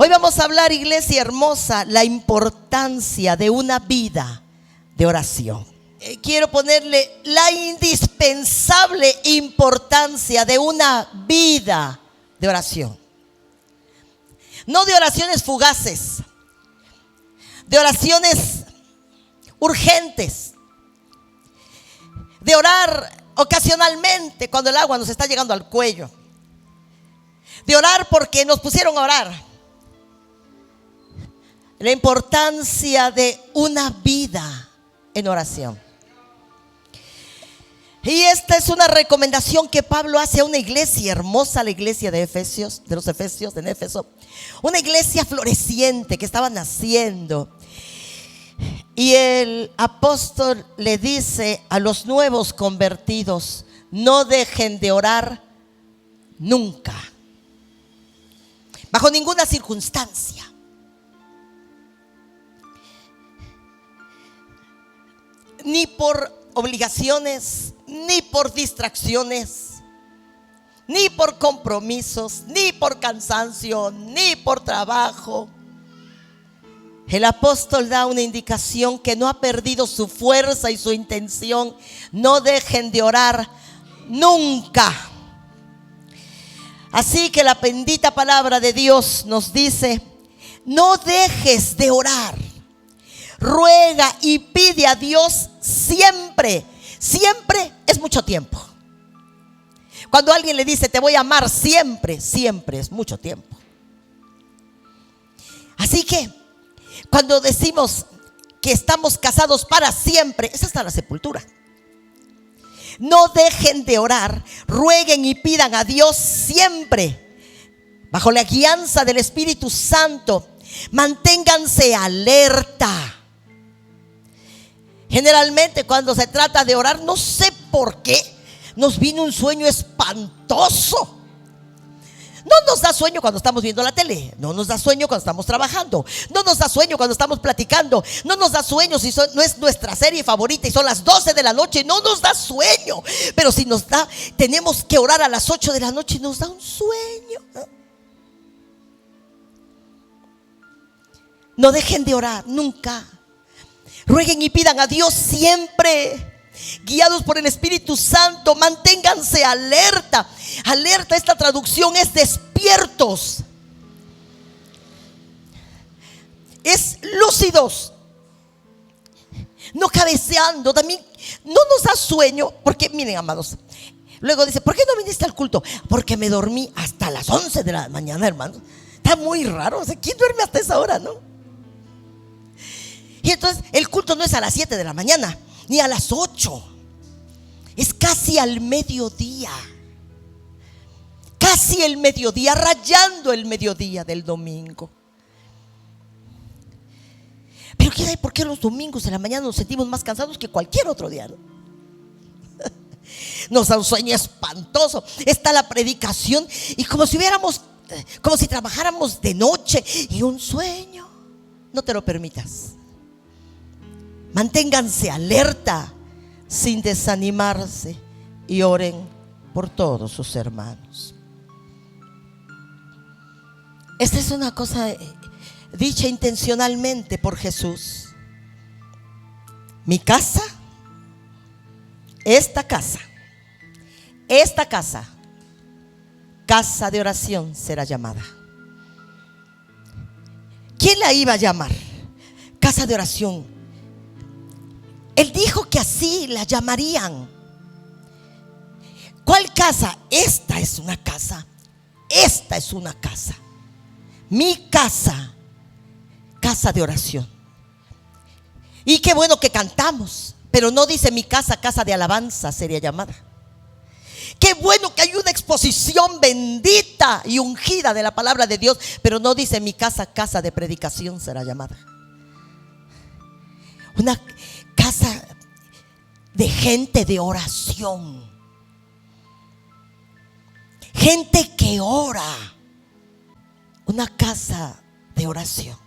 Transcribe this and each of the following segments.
Hoy vamos a hablar, iglesia hermosa, la importancia de una vida de oración. Quiero ponerle la indispensable importancia de una vida de oración. No de oraciones fugaces, de oraciones urgentes, de orar ocasionalmente cuando el agua nos está llegando al cuello, de orar porque nos pusieron a orar. La importancia de una vida en oración. Y esta es una recomendación que Pablo hace a una iglesia hermosa, la iglesia de Efesios, de los Efesios, en Éfeso. Una iglesia floreciente que estaba naciendo. Y el apóstol le dice a los nuevos convertidos: no dejen de orar nunca, bajo ninguna circunstancia. Ni por obligaciones, ni por distracciones, ni por compromisos, ni por cansancio, ni por trabajo. El apóstol da una indicación que no ha perdido su fuerza y su intención. No dejen de orar nunca. Así que la bendita palabra de Dios nos dice: no dejes de orar. Ruega y pide a Dios siempre. Siempre es mucho tiempo. Cuando alguien le dice te voy a amar siempre, siempre es mucho tiempo. Así que cuando decimos que estamos casados para siempre, es hasta la sepultura. No dejen de orar, rueguen y pidan a Dios siempre, bajo la guianza del Espíritu Santo. Manténganse alerta. Generalmente cuando se trata de orar, no sé por qué, nos viene un sueño espantoso. No nos da sueño cuando estamos viendo la tele, no nos da sueño cuando estamos trabajando, no nos da sueño cuando estamos platicando, no nos da sueño si no es nuestra serie favorita y son las 12 de la noche, no nos da sueño. Pero si nos da, tenemos que orar a las 8 de la noche y nos da un sueño. No dejen de orar nunca. Rueguen y pidan a Dios siempre, guiados por el Espíritu Santo. Manténganse alerta. Alerta, esta traducción es despiertos, es lúcidos, no cabeceando. También no nos da sueño, porque miren, amados, luego dice: ¿por qué no viniste al culto? Porque me dormí hasta las 11 de la mañana, hermano. Está muy raro, o sea, ¿quién duerme hasta esa hora, no? Y entonces el culto no es a las 7 de la mañana, ni a las 8. Es casi al mediodía. Casi el mediodía, rayando el mediodía del domingo. Pero ¿quién sabe por qué los domingos de la mañana nos sentimos más cansados que cualquier otro día, ¿no? Nos da un sueño espantoso. Está la predicación y como si trabajáramos de noche y un sueño. No te lo permitas. Manténganse alerta sin desanimarse y oren por todos sus hermanos. Esta es una cosa dicha intencionalmente por Jesús. Mi casa, esta casa, casa de oración será llamada. ¿Quién la iba a llamar? Casa de oración. Él dijo que así la llamarían. ¿Cuál casa? Esta es una casa. Esta es una casa. Mi casa, casa de oración. Y qué bueno que cantamos, pero no dice mi casa, casa de alabanza sería llamada. Qué bueno que hay una exposición bendita y ungida de la palabra de Dios, pero no dice mi casa, casa de predicación será llamada. Una casa de gente de oración, gente que ora. Una casa de oración.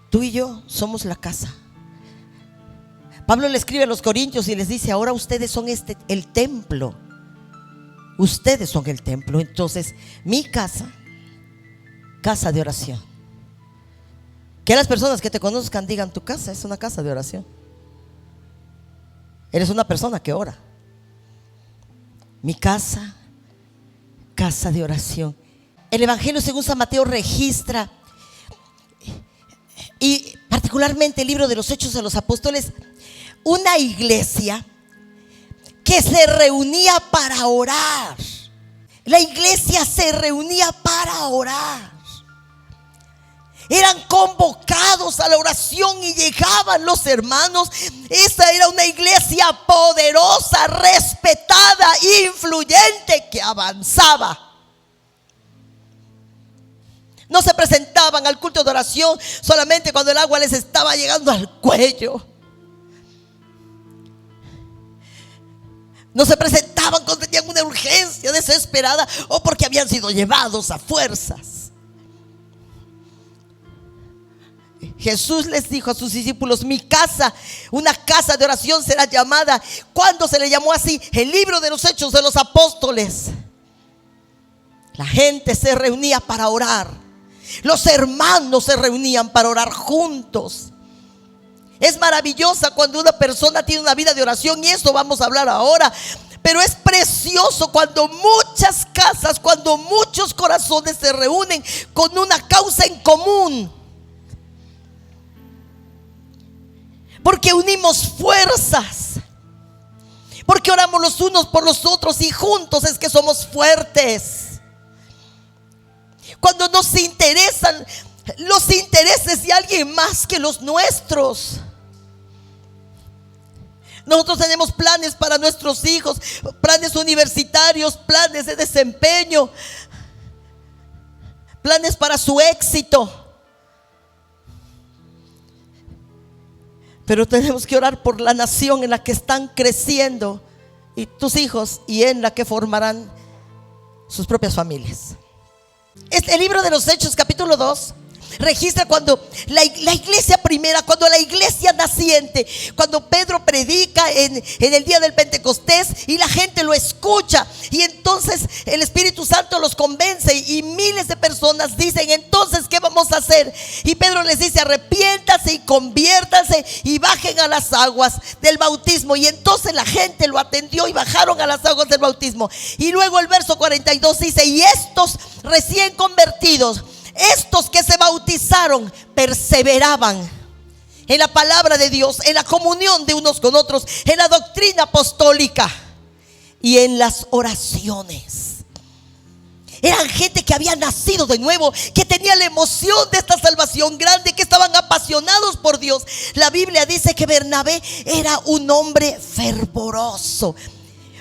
Tú y yo somos la casa. Pablo le escribe a los corintios y les dice: ahora ustedes son el templo. Ustedes son el templo. Entonces mi casa casa de oración. Que las personas que te conozcan digan: tu casa es una casa de oración. Eres una persona que ora. Mi casa, casa de oración. El Evangelio según San Mateo registra, y particularmente el libro de los Hechos de los Apóstoles, una iglesia que se reunía para orar. La iglesia se reunía para orar. Eran convocados a la oración y llegaban los hermanos. Esa era una iglesia poderosa, respetada, influyente, que avanzaba. No se presentaban al culto de oración solamente cuando el agua les estaba llegando al cuello. No se presentaban cuando tenían una urgencia desesperada o porque habían sido llevados a fuerzas. Jesús les dijo a sus discípulos: mi casa, una casa de oración será llamada. ¿Cuándo se le llamó así? El libro de los Hechos de los Apóstoles. La gente se reunía para orar. Los hermanos se reunían para orar juntos. Es maravillosa cuando una persona tiene una vida de oración, y eso vamos a hablar ahora. Pero es precioso cuando muchas casas, cuando muchos corazones se reúnen con una causa en común. Porque unimos fuerzas, porque oramos los unos por los otros, y juntos es que somos fuertes. Cuando nos interesan los intereses de alguien más que los nuestros. Nosotros tenemos planes para nuestros hijos, planes universitarios, planes de desempeño, planes para su éxito. Pero tenemos que orar por la nación en la que están creciendo y tus hijos, y en la que formarán sus propias familias. El libro de los Hechos, capítulo 2, registra cuando la iglesia primera, cuando la iglesia naciente, cuando Pedro predica en el día del Pentecostés y la gente lo escucha, y entonces el Espíritu Santo los convence y miles de personas dicen: entonces, ¿qué vamos a hacer? Y Pedro les dice: arrepiéntanse y conviértanse y bajen a las aguas del bautismo. Y entonces la gente lo atendió y bajaron a las aguas del bautismo. Y luego el verso 42 dice: y estos recién convertidos, estos que se bautizaron, perseveraban en la palabra de Dios, en la comunión de unos con otros, en la doctrina apostólica y en las oraciones. Eran gente que había nacido de nuevo, que tenía la emoción de esta salvación grande, que estaban apasionados por Dios. La Biblia dice que Bernabé era un hombre fervoroso.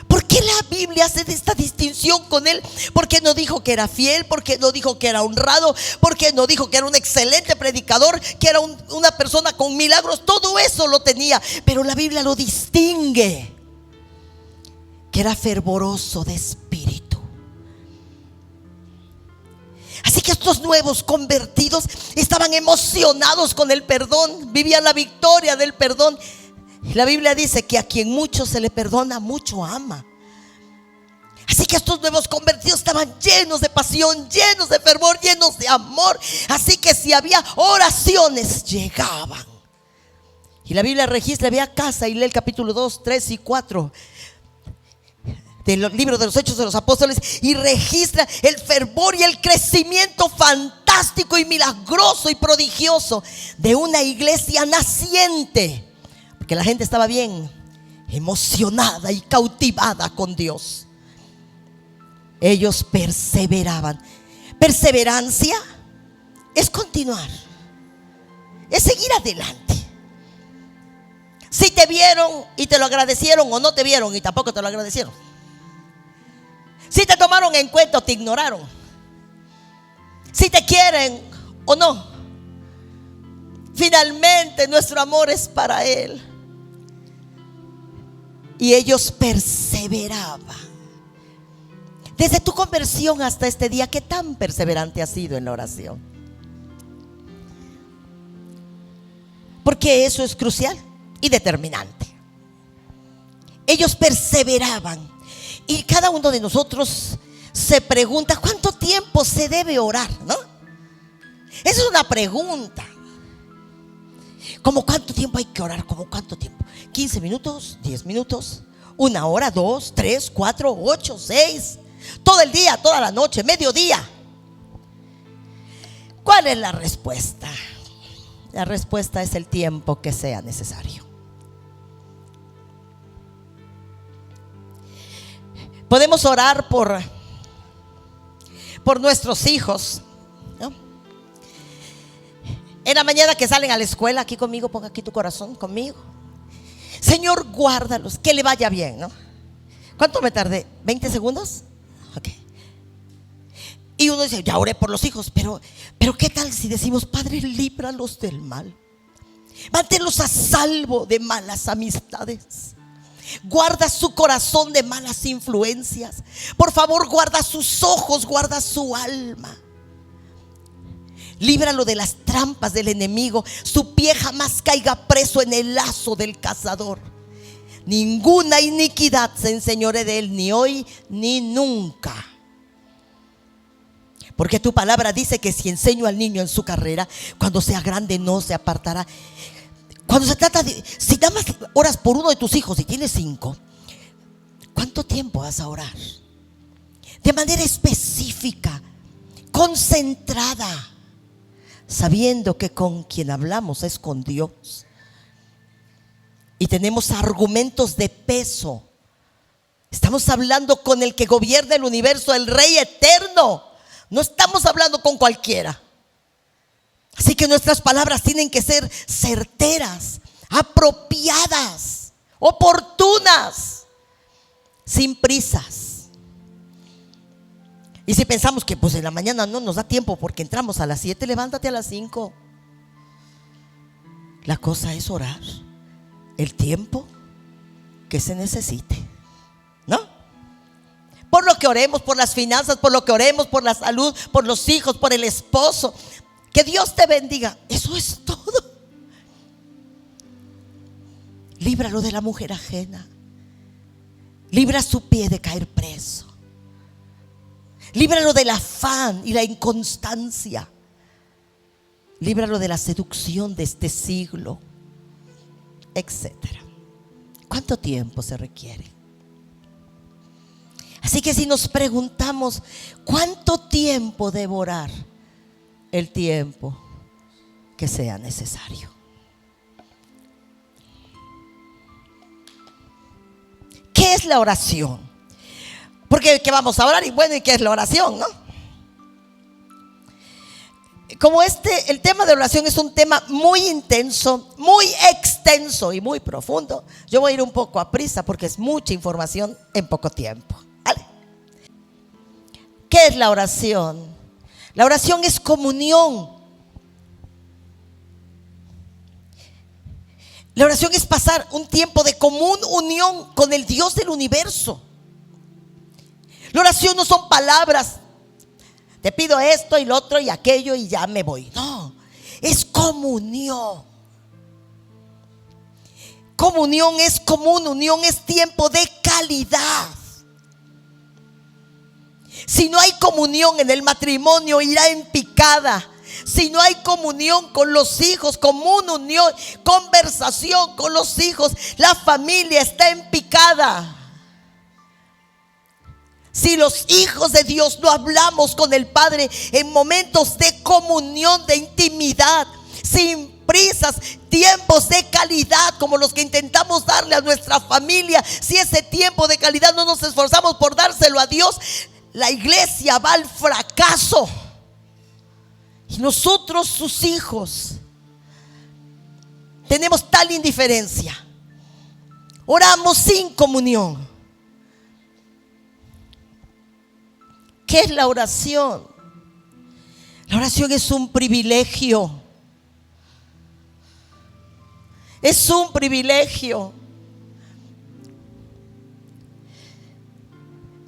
¿Por qué la Biblia hace esta distinción con él? Porque no dijo que era fiel, porque no dijo que era honrado, porque no dijo que era un excelente predicador, que era una persona con milagros. Todo eso lo tenía, pero la Biblia lo distingue, que era fervoroso de espíritu. Así que estos nuevos convertidos estaban emocionados con el perdón, vivían la victoria del perdón. La Biblia dice que a quien mucho se le perdona, mucho ama. Así que estos nuevos convertidos estaban llenos de pasión, llenos de fervor, llenos de amor. Así que si había oraciones, llegaban. Y la Biblia registra, había casa, y lee el capítulo 2, 3 y 4 del libro de los Hechos de los Apóstoles, y registra el fervor y el crecimiento fantástico y milagroso y prodigioso de una iglesia naciente. Que la gente estaba bien emocionada y cautivada con Dios. Ellos perseveraban. Perseverancia es continuar, es seguir adelante. Si te vieron y te lo agradecieron, o no te vieron y tampoco te lo agradecieron. Si te tomaron en cuenta o te ignoraron. Si te quieren o no. Finalmente nuestro amor es para Él. Y ellos perseveraban. Desde tu conversión hasta este día, ¿qué tan perseverante has sido en la oración? Porque eso es crucial y determinante. Ellos perseveraban. Y cada uno de nosotros se pregunta: ¿cuánto tiempo se debe orar? ¿No? Esa es una pregunta. ¿Cómo cuánto tiempo hay que orar? ¿Cómo cuánto tiempo? ¿15 minutos? ¿10 minutos? ¿1 hora? ¿2, 3, 4, 8, 6? ¿Todo el día, toda la noche, mediodía? ¿Cuál es la respuesta? La respuesta es el tiempo que sea necesario. Podemos orar por nuestros hijos, ¿no? En la mañana que salen a la escuela, aquí conmigo, ponga aquí tu corazón conmigo. Señor, guárdalos, que le vaya bien, ¿no? ¿Cuánto me tardé? ¿20 segundos? Ok. Y uno dice, ya oré por los hijos, pero ¿qué tal si decimos, Padre, líbralos del mal? Manténlos a salvo de malas amistades. Guarda su corazón de malas influencias. Por favor, guarda sus ojos, guarda su alma. Líbralo de las trampas del enemigo. Su pie jamás caiga preso en el lazo del cazador. Ninguna iniquidad se enseñoree de él, ni hoy ni nunca. Porque tu palabra dice que si enseño al niño en su carrera, cuando sea grande no se apartará. Cuando se trata de, si nada más oras por uno de tus hijos y tienes 5, ¿cuánto tiempo vas a orar? De manera específica, concentrada, sabiendo que con quien hablamos es con Dios. Y tenemos argumentos de peso. Estamos hablando con el que gobierna el universo, el Rey eterno. No estamos hablando con cualquiera. Así que nuestras palabras tienen que ser certeras, apropiadas, oportunas, sin prisas. Y si pensamos que pues en la mañana no nos da tiempo porque entramos a las 7, levántate a las 5. La cosa es orar el tiempo que se necesite, ¿no? Por lo que oremos, por las finanzas, por lo que oremos, por la salud, por los hijos, por el esposo. Que Dios te bendiga. Eso es todo. Líbralo de la mujer ajena. Libra su pie de caer preso. Líbralo del afán y la inconstancia. Líbralo de la seducción de este siglo, etcétera. ¿Cuánto tiempo se requiere? Así que si nos preguntamos, ¿cuánto tiempo debo orar? El tiempo que sea necesario. ¿Qué es la oración? Porque que vamos a orar y bueno, ¿y qué es la oración, no? Como el tema de oración es un tema muy intenso, muy extenso y muy profundo, yo voy a ir un poco a prisa porque es mucha información en poco tiempo. ¿Vale? ¿Qué es la oración? La oración es comunión. La oración es pasar un tiempo de común unión con el Dios del universo. La oración no son palabras. Te pido esto y lo otro y aquello y ya me voy. No, es comunión. Comunión es común, unión es tiempo de calidad. Si no hay comunión en el matrimonio, irá en picada. Si no hay comunión con los hijos, común unión, conversación con los hijos, la familia está en picada. Si los hijos de Dios no hablamos con el Padre en momentos de comunión, de intimidad, sin prisas, tiempos de calidad como los que intentamos darle a nuestra familia, si ese tiempo de calidad no nos esforzamos por dárselo a Dios, la iglesia va al fracaso. Y nosotros, sus hijos, tenemos tal indiferencia. Oramos sin comunión. ¿Qué es la oración? La oración es un privilegio. Es un privilegio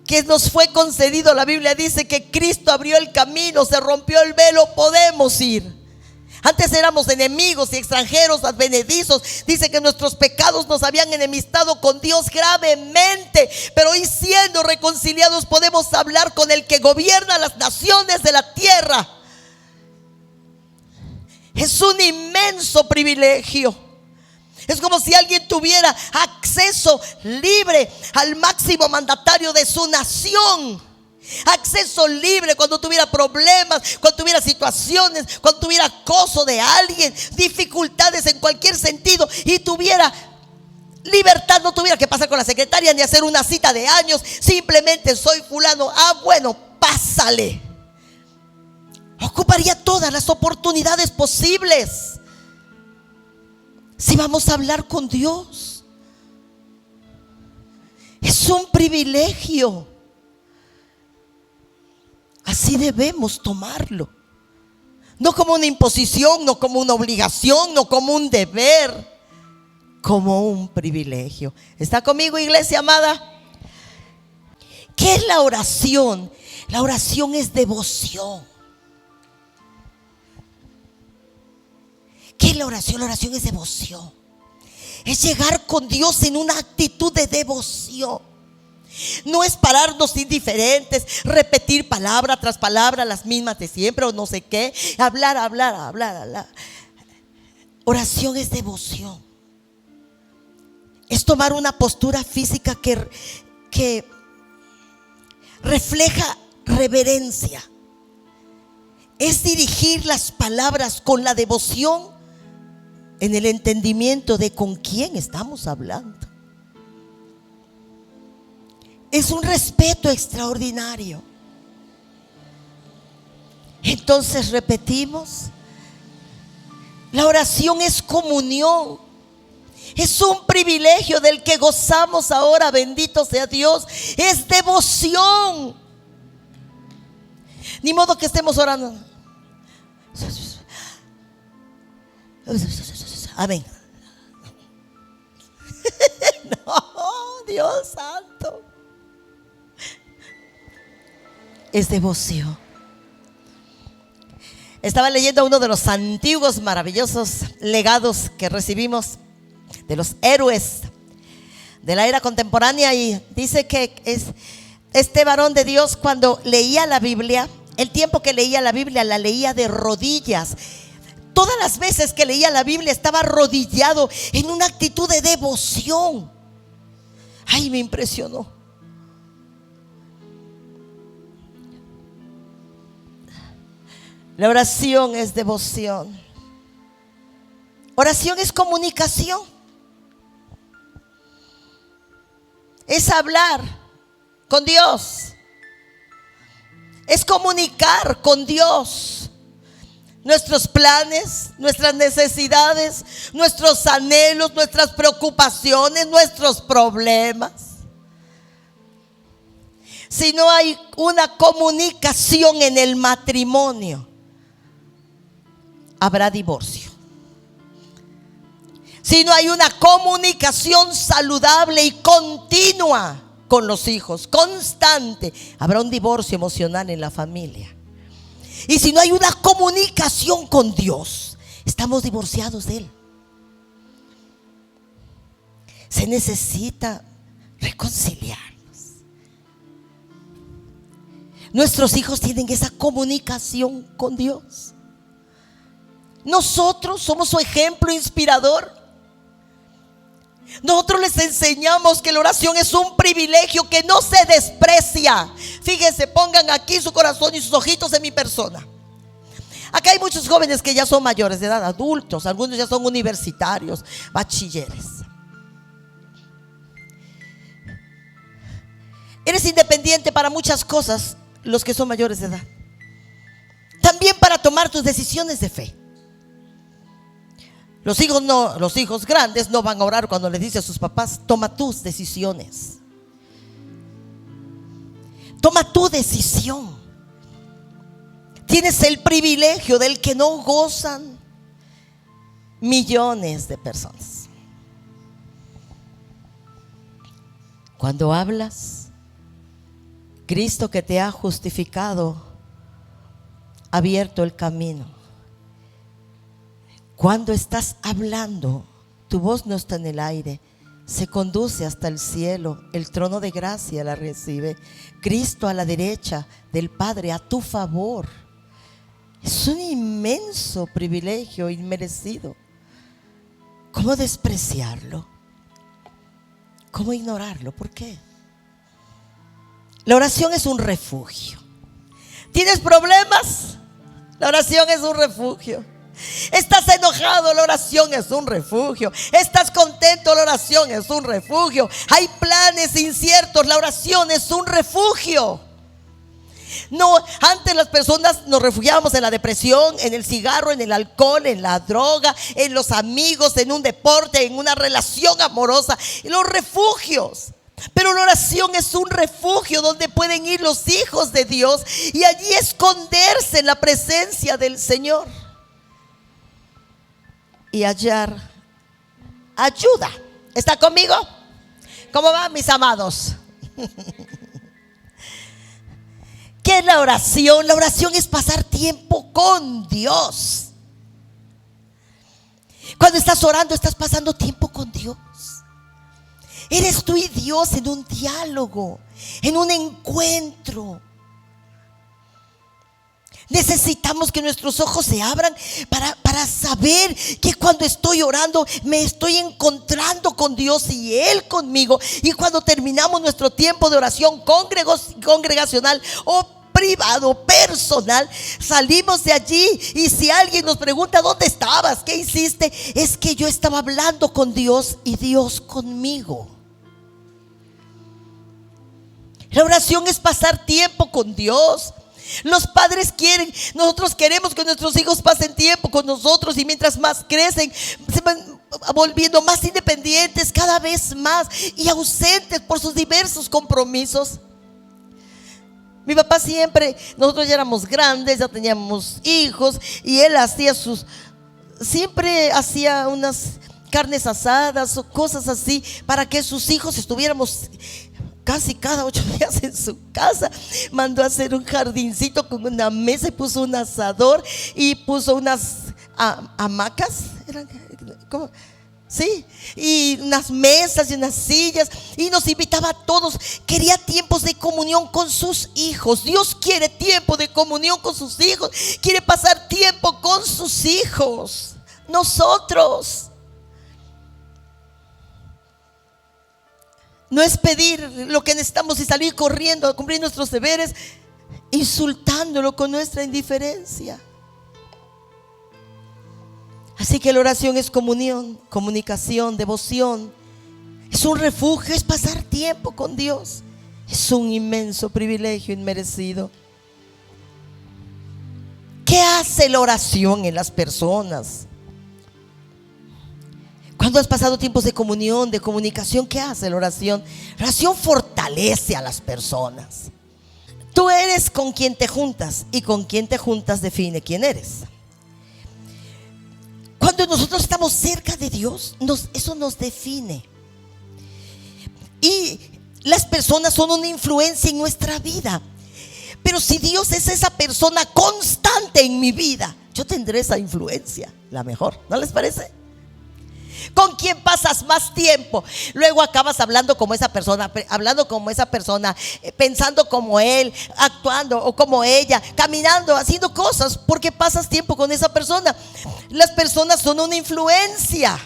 que nos fue concedido. La Biblia dice que Cristo abrió el camino, se rompió el velo, podemos ir. Antes éramos enemigos y extranjeros, advenedizos. Dice que nuestros pecados nos habían enemistado con Dios gravemente, pero hoy siendo reconciliados podemos hablar con el que gobierna las naciones de la tierra. Es un inmenso privilegio. Es como si alguien tuviera acceso libre al máximo mandatario de su nación. Acceso libre cuando tuviera problemas, cuando tuviera situaciones, cuando tuviera acoso de alguien, dificultades en cualquier sentido, y tuviera libertad, no tuviera que pasar con la secretaria ni hacer una cita de años. Simplemente soy fulano, bueno, pásale. Ocuparía todas las oportunidades posibles. Si vamos a hablar con Dios, es un privilegio. Así debemos tomarlo. No como una imposición, no como una obligación, no como un deber, como un privilegio. ¿Está conmigo, iglesia amada? ¿Qué es la oración? La oración es devoción. ¿Qué es la oración? La oración es devoción. Es llegar con Dios en una actitud de devoción. No es pararnos indiferentes, repetir palabra tras palabra las mismas de siempre o no sé qué, hablar. Oración es devoción. Es tomar una postura física que refleja reverencia. Es dirigir las palabras con la devoción en el entendimiento de con quién estamos hablando. Es un respeto extraordinario. Entonces repetimos, la oración es comunión. Es un privilegio del que gozamos ahora, bendito sea Dios. Es devoción. Ni modo que estemos orando. Amén. No, Dios santo. Es devoción. Estaba leyendo uno de los antiguos maravillosos legados que recibimos de los héroes de la era contemporánea, y dice que este varón de Dios, cuando leía la Biblia, el tiempo que leía la Biblia la leía de rodillas. Todas las veces que leía la Biblia estaba arrodillado en una actitud de devoción. Ay, me impresionó. La oración es devoción. Oración es comunicación. Es hablar con Dios. Es comunicar con Dios nuestros planes, nuestras necesidades, nuestros anhelos, nuestras preocupaciones, nuestros problemas. Si no hay una comunicación en el matrimonio, habrá divorcio. Si no hay una comunicación saludable y continua con los hijos, constante, habrá un divorcio emocional en la familia. Y si no hay una comunicación con Dios, estamos divorciados de Él. Se necesita reconciliarnos. Nuestros hijos tienen esa comunicación con Dios. Nosotros somos su ejemplo inspirador. Nosotros les enseñamos que la oración es un privilegio que no se desprecia. Fíjense, pongan aquí su corazón y sus ojitos en mi persona. Acá hay muchos jóvenes que ya son mayores de edad, adultos, algunos ya son universitarios, bachilleres. Eres independiente para muchas cosas, los que son mayores de edad. También para tomar tus decisiones de fe. Los hijos grandes no van a orar cuando les dice a sus papás: toma tus decisiones. Toma tu decisión. Tienes el privilegio del que no gozan millones de personas. Cuando hablas, Cristo, que te ha justificado, ha abierto el camino. Cuando estás hablando, tu voz no está en el aire, se conduce hasta el cielo. El trono de gracia la recibe. Cristo a la derecha del Padre, a tu favor. Es un inmenso privilegio inmerecido. ¿Cómo despreciarlo? ¿Cómo ignorarlo? ¿Por qué? La oración es un refugio. ¿Tienes problemas? La oración es un refugio. ¿Estás enojado? La oración es un refugio. ¿Estás contento? La oración es un refugio. Hay planes inciertos. La oración es un refugio. No, antes las personas nos refugiábamos en la depresión, en el cigarro, en el alcohol, en la droga, en los amigos, en un deporte, en una relación amorosa, en los refugios. Pero la oración es un refugio donde pueden ir los hijos de Dios y allí esconderse en la presencia del Señor y hallar ayuda. ¿Está conmigo? ¿Cómo van, mis amados? ¿Qué es la oración? La oración es pasar tiempo con Dios. Cuando estás orando, estás pasando tiempo con Dios. Eres tú y Dios en un diálogo, en un encuentro. Necesitamos que nuestros ojos se abran para saber que cuando estoy orando me estoy encontrando con Dios y Él conmigo. Y cuando terminamos nuestro tiempo de oración congregacional o privado, personal, salimos de allí y si alguien nos pregunta ¿dónde estabas? ¿Qué hiciste? Es que yo estaba hablando con Dios y Dios conmigo. La oración es pasar tiempo con Dios. Los padres quieren, nosotros queremos que nuestros hijos pasen tiempo con nosotros y mientras más crecen se van volviendo más independientes cada vez más y ausentes por sus diversos compromisos. Mi papá siempre, nosotros ya éramos grandes, ya teníamos hijos y él siempre hacía unas carnes asadas o cosas así para que sus hijos estuviéramos casi cada 8 días en su casa. Mandó a hacer un jardincito con una mesa y puso un asador y puso unas hamacas, ¿cómo? Sí, y unas mesas y unas sillas y nos invitaba a todos. Quería tiempos de comunión con sus hijos. Dios quiere tiempo de comunión con sus hijos. Quiere pasar tiempo con sus hijos. Nosotros no es pedir lo que necesitamos y salir corriendo a cumplir nuestros deberes, insultándolo con nuestra indiferencia. Así que la oración es comunión, comunicación, devoción. Es un refugio, es pasar tiempo con Dios. Es un inmenso privilegio inmerecido. ¿Qué hace la oración en las personas? Cuando has pasado tiempos de comunión, de comunicación, ¿qué hace la oración? La oración fortalece a las personas. Tú eres con quien te juntas y con quien te juntas define quién eres. Cuando nosotros estamos cerca de Dios, eso nos define. Y las personas son una influencia en nuestra vida. Pero si Dios es esa persona constante en mi vida, yo tendré esa influencia, la mejor, ¿no les parece? ¿Con quién pasas más tiempo? Luego acabas hablando como esa persona, pensando como él, actuando o como ella, caminando, haciendo cosas, porque pasas tiempo con esa persona. Las personas son una influencia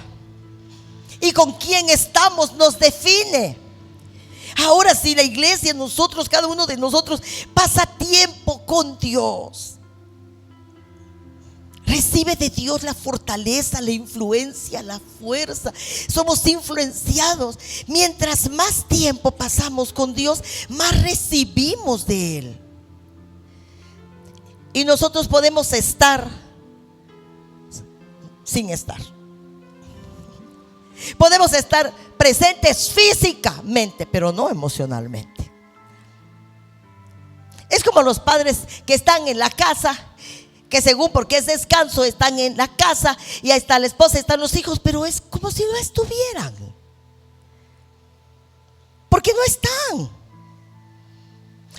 y con quién estamos nos define. Ahora si la iglesia, nosotros, cada uno de nosotros pasa tiempo con Dios, recibe de Dios la fortaleza, la influencia, la fuerza. Somos influenciados. Mientras más tiempo pasamos con Dios, más recibimos de Él. Y nosotros podemos estar sin estar. Podemos estar presentes físicamente, pero no emocionalmente. Es como los padres que están en la casa, que según porque es descanso están en la casa y ahí está la esposa, están los hijos, pero es como si no estuvieran, porque no están,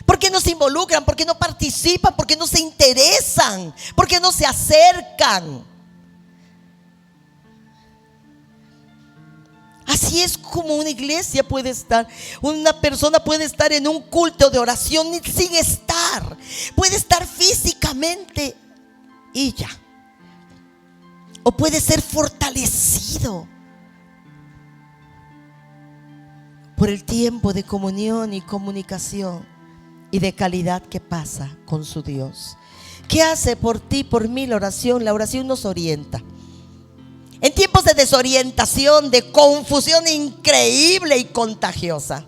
porque no se involucran, porque no participan, porque no se interesan, porque no se acercan. Así es como una iglesia puede estar, una persona puede estar en un culto de oración sin estar, puede estar físicamente y ya. O puede ser fortalecido por el tiempo de comunión y comunicación y de calidad que pasa con su Dios. ¿Qué hace por ti, por mí la oración? La oración nos orienta. En tiempos de desorientación, de confusión increíble y contagiosa,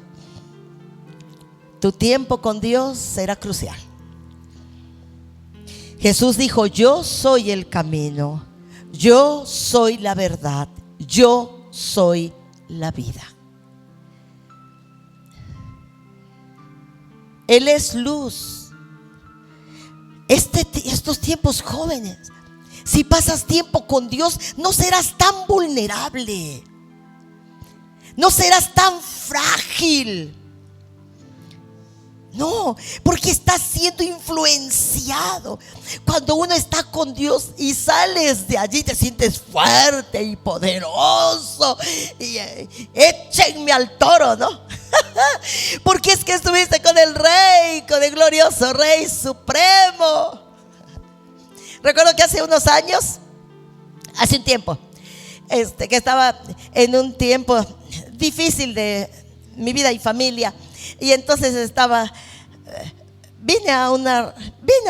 tu tiempo con Dios será crucial. Jesús dijo: yo soy el camino, yo soy la verdad, yo soy la vida. Él es luz. Estos tiempos jóvenes, si pasas tiempo con Dios, no serás tan vulnerable, no serás tan frágil. No, porque estás siendo influenciado. Cuando uno está con Dios y sales de allí, te sientes fuerte y poderoso. Y échenme al toro, ¿no? Porque es que estuviste con el Rey, con el glorioso Rey Supremo. Recuerdo que hace unos años, hace un tiempo, que estaba en un tiempo difícil de mi vida y familia. Y entonces vine a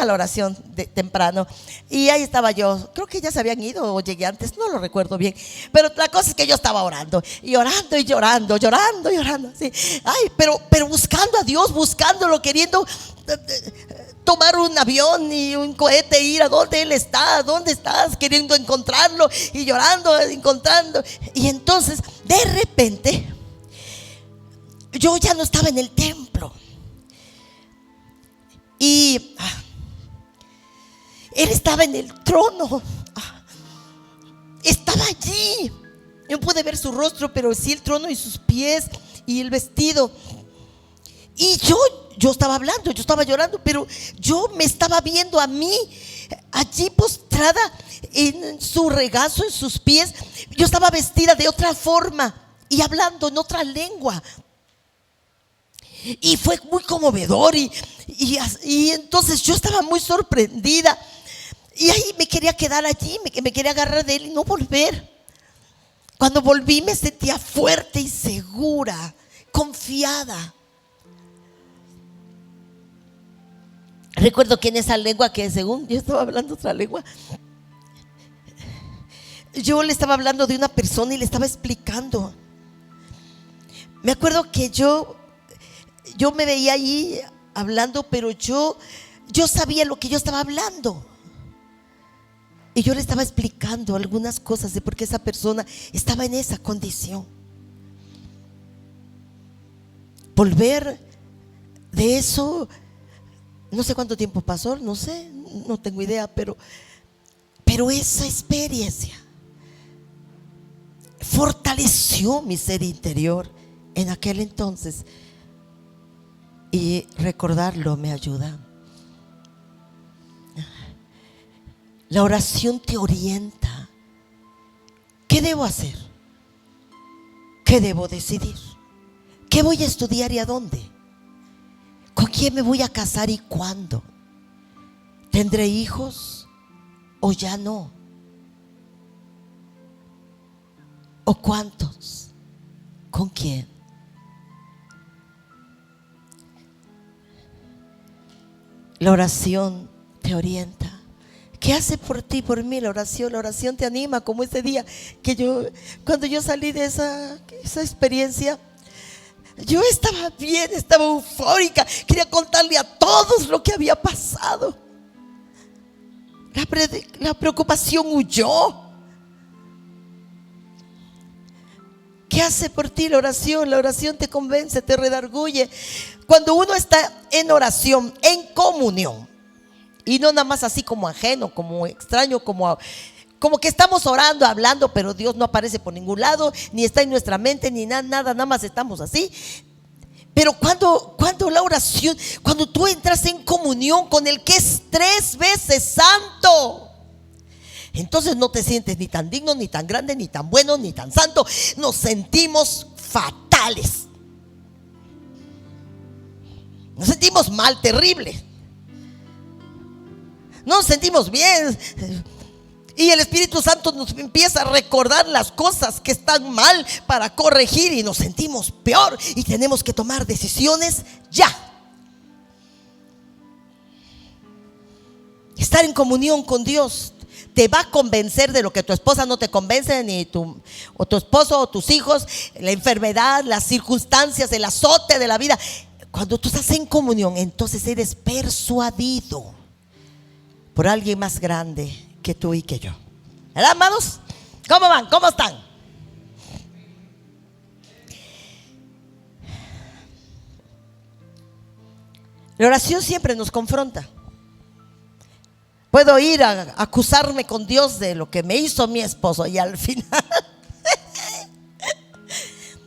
la oración temprano. Y ahí estaba yo. Creo que ya se habían ido o llegué antes, no lo recuerdo bien. Pero la cosa es que yo estaba orando y orando y llorando, sí. Ay, pero buscando a Dios, buscándolo, queriendo tomar un avión y un cohete, ir a donde Él está, dónde estás, queriendo encontrarlo y llorando, encontrando. Y entonces, de repente, yo ya no estaba en el templo y Él estaba en el trono, estaba allí. No pude ver su rostro, pero sí el trono y sus pies y el vestido. Y yo estaba hablando, yo estaba llorando, pero yo me estaba viendo a mí allí postrada en su regazo, en sus pies. Yo estaba vestida de otra forma y hablando en otra lengua. Y fue muy conmovedor y entonces yo estaba muy sorprendida. Y ahí me quería quedar allí, me quería agarrar de Él y no volver. Cuando volví me sentía fuerte y segura, confiada. Recuerdo que en esa lengua que según yo estaba hablando otra lengua, yo le estaba hablando de una persona y le estaba explicando. Me acuerdo que yo me veía ahí hablando, pero yo sabía lo que yo estaba hablando. Y yo le estaba explicando algunas cosas de por qué esa persona estaba en esa condición. Volver de eso, no sé cuánto tiempo pasó, no sé, no tengo idea, pero esa experiencia fortaleció mi ser interior en aquel entonces. Y recordarlo me ayuda. La oración te orienta. ¿Qué debo hacer? ¿Qué debo decidir? ¿Qué voy a estudiar y a dónde? ¿Con quién me voy a casar y cuándo? ¿Tendré hijos o ya no? ¿O cuántos? ¿Con quién? La oración te orienta. ¿Qué hace por ti, por mí la oración? La oración te anima, como ese día que cuando yo salí de esa experiencia, yo estaba bien, estaba eufórica, quería contarle a todos lo que había pasado. La preocupación huyó. ¿Qué hace por ti la oración? La oración te convence, te redarguye. Cuando uno está en oración, en comunión, y no nada más así como ajeno, como extraño, como que estamos orando, hablando, pero Dios no aparece por ningún lado, ni está en nuestra mente, ni nada más estamos así. Pero cuando la oración, cuando tú entras en comunión con el que es 3 veces santo, entonces no te sientes ni tan digno, ni tan grande, ni tan bueno, ni tan santo. Nos sentimos fatales. Nos sentimos mal, terrible. nos sentimos bien. Y el Espíritu Santo nos empieza a recordar las cosas que están mal para corregir y nos sentimos peor y tenemos que tomar decisiones ya. Estar en comunión con Dios te va a convencer de lo que tu esposa no te convence, ni tu esposo o tus hijos, la enfermedad, las circunstancias, el azote de la vida. Cuando tú estás en comunión, entonces eres persuadido por alguien más grande que tú y que yo. ¿Verdad, amados? ¿Cómo van? ¿Cómo están? La oración siempre nos confronta. Puedo ir a acusarme con Dios de lo que me hizo mi esposo y al final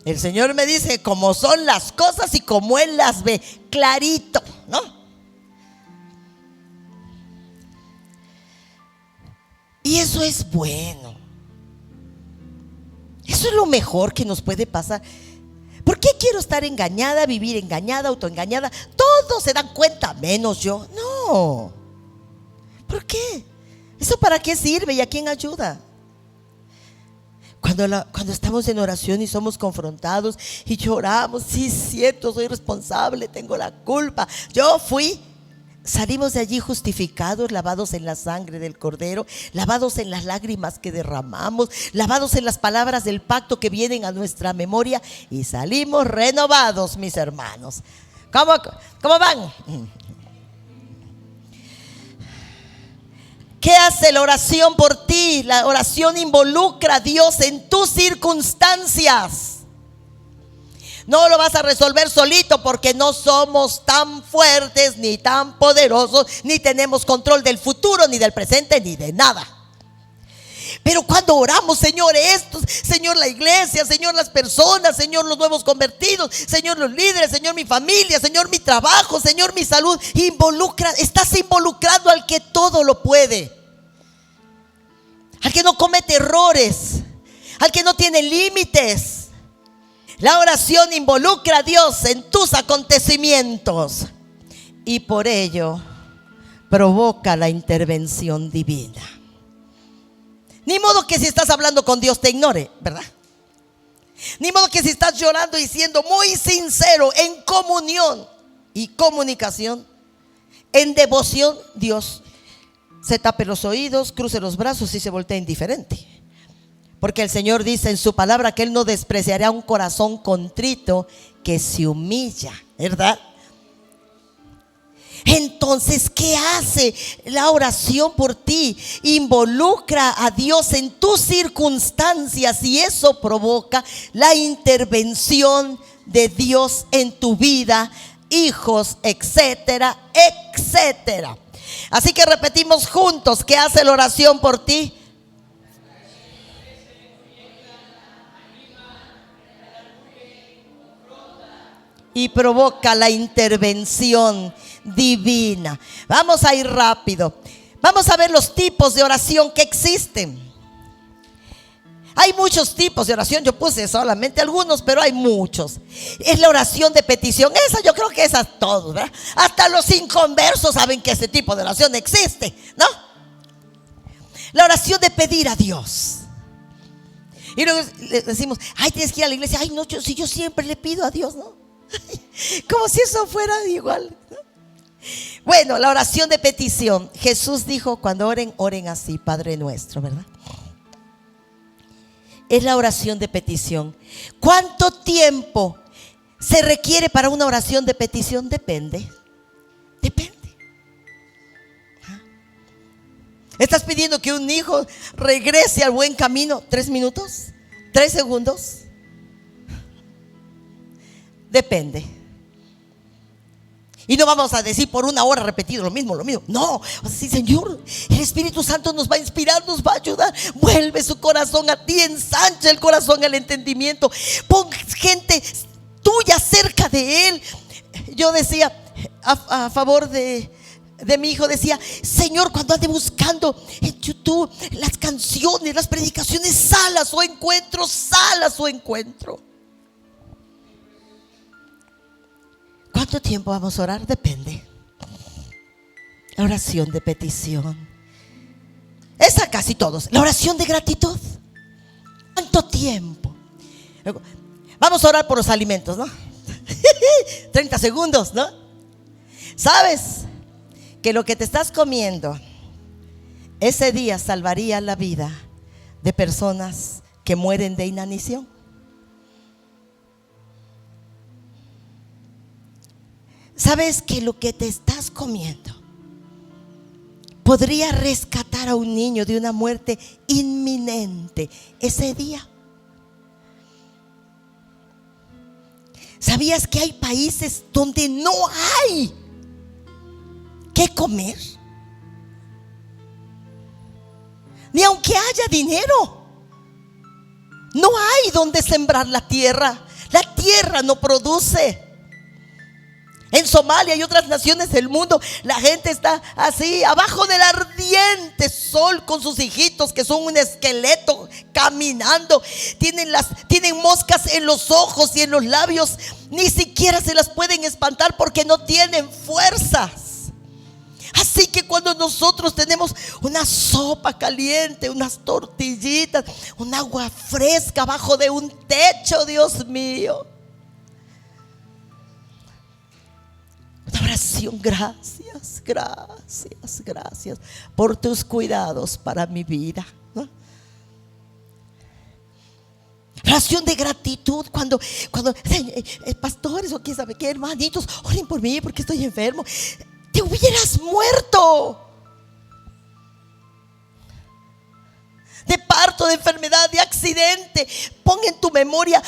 el Señor me dice cómo son las cosas y cómo Él las ve, clarito, ¿no? Y eso es bueno. Eso es lo mejor que nos puede pasar. ¿Por qué quiero estar engañada, vivir engañada, autoengañada? Todos se dan cuenta, menos yo. No. ¿Por qué? ¿Eso para qué sirve y a quién ayuda? Cuando estamos en oración y somos confrontados y lloramos, sí es cierto, soy responsable, tengo la culpa, yo fui. Salimos de allí justificados, lavados en la sangre del Cordero, lavados en las lágrimas que derramamos, lavados en las palabras del pacto que vienen a nuestra memoria y salimos renovados, mis hermanos. ¿Cómo van? ¿Qué hace la oración por ti? La oración involucra a Dios en tus circunstancias. No lo vas a resolver solito porque no somos tan fuertes, ni tan poderosos, ni tenemos control del futuro, ni del presente, ni de nada. Pero cuando oramos, Señor, Señor, la iglesia, Señor, las personas, Señor, los nuevos convertidos, Señor, los líderes, Señor, mi familia, Señor, mi trabajo, Señor, mi salud, estás involucrando al que todo lo puede, al que no comete errores, al que no tiene límites. La oración involucra a Dios en tus acontecimientos y por ello provoca la intervención divina. Ni modo que si estás hablando con Dios te ignore, ¿verdad? Ni modo que si estás llorando y siendo muy sincero en comunión y comunicación, en devoción, Dios se tape los oídos, cruce los brazos y se voltea indiferente. Porque el Señor dice en su palabra que Él no despreciará un corazón contrito que se humilla, ¿verdad? Entonces, ¿qué hace la oración por ti? Involucra a Dios en tus circunstancias y eso provoca la intervención de Dios en tu vida, hijos, etcétera, etcétera. Así que repetimos juntos, ¿qué hace la oración por ti? Y provoca la intervención divina. Vamos a ir rápido. Vamos a ver los tipos de oración que existen. Hay muchos tipos de oración. Yo puse solamente algunos, pero hay muchos. Es la oración de petición. Esa yo creo que esa todos, ¿verdad? Hasta los inconversos saben que ese tipo de oración existe, ¿no? La oración de pedir a Dios. Y luego le decimos, ay, tienes que ir a la iglesia. Ay, no, yo siempre le pido a Dios, ¿no? Como si eso fuera igual, ¿no? Bueno, la oración de petición. Jesús dijo, cuando oren, oren así, Padre nuestro, ¿verdad? Es la oración de petición. ¿Cuánto tiempo se requiere para una oración de petición? Depende. ¿Estás pidiendo que un hijo regrese al buen camino? 3 minutos, 3 segundos. Depende. Y no vamos a decir por 1 hora repetido lo mismo. No, sí, Señor, el Espíritu Santo nos va a inspirar, nos va a ayudar. Vuelve su corazón a ti, ensancha el corazón al entendimiento. Pon gente tuya cerca de Él. Yo decía, a favor de mi hijo, decía, Señor, cuando ande buscando en YouTube las canciones, las predicaciones, sal a su encuentro. ¿Cuánto tiempo vamos a orar? Depende. La oración de petición. Esa casi todos. La oración de gratitud. ¿Cuánto tiempo? Vamos a orar por los alimentos, ¿no? 30 segundos, ¿no? ¿Sabes que lo que te estás comiendo ese día salvaría la vida de personas que mueren de inanición? ¿Sabes que lo que te estás comiendo podría rescatar a un niño de una muerte inminente ese día? ¿Sabías que hay países donde no hay qué comer? Ni aunque haya dinero, no hay donde sembrar la tierra. La tierra no produce. En Somalia y otras naciones del mundo, la gente está así, abajo del ardiente sol, con sus hijitos que son un esqueleto caminando. Tienen moscas en los ojos y en los labios. Ni siquiera se las pueden espantar porque no tienen fuerzas. Así que cuando nosotros tenemos una sopa caliente, unas tortillitas, un agua fresca bajo de un techo, Dios mío, una oración: gracias, gracias, gracias por tus cuidados para mi vida, ¿no? Oración de gratitud cuando pastores o quién sabe qué, hermanitos, oren por mí porque estoy enfermo. Te hubieras muerto de parto, de enfermedad, de accidente. Pon en tu memoria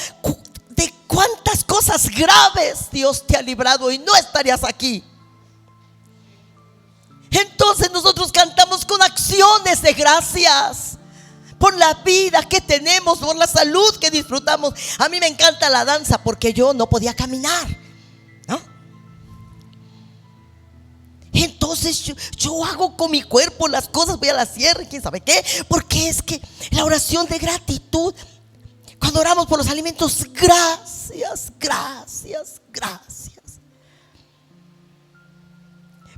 de cuántas cosas graves Dios te ha librado y no estarías aquí. Entonces nosotros cantamos con acciones de gracias por la vida que tenemos, por la salud que disfrutamos. A mí me encanta la danza porque yo no podía caminar, ¿no? Entonces yo hago con mi cuerpo las cosas, voy a la sierra, quién sabe qué, porque es que la oración de gratitud, cuando oramos por los alimentos, gracias, gracias, gracias.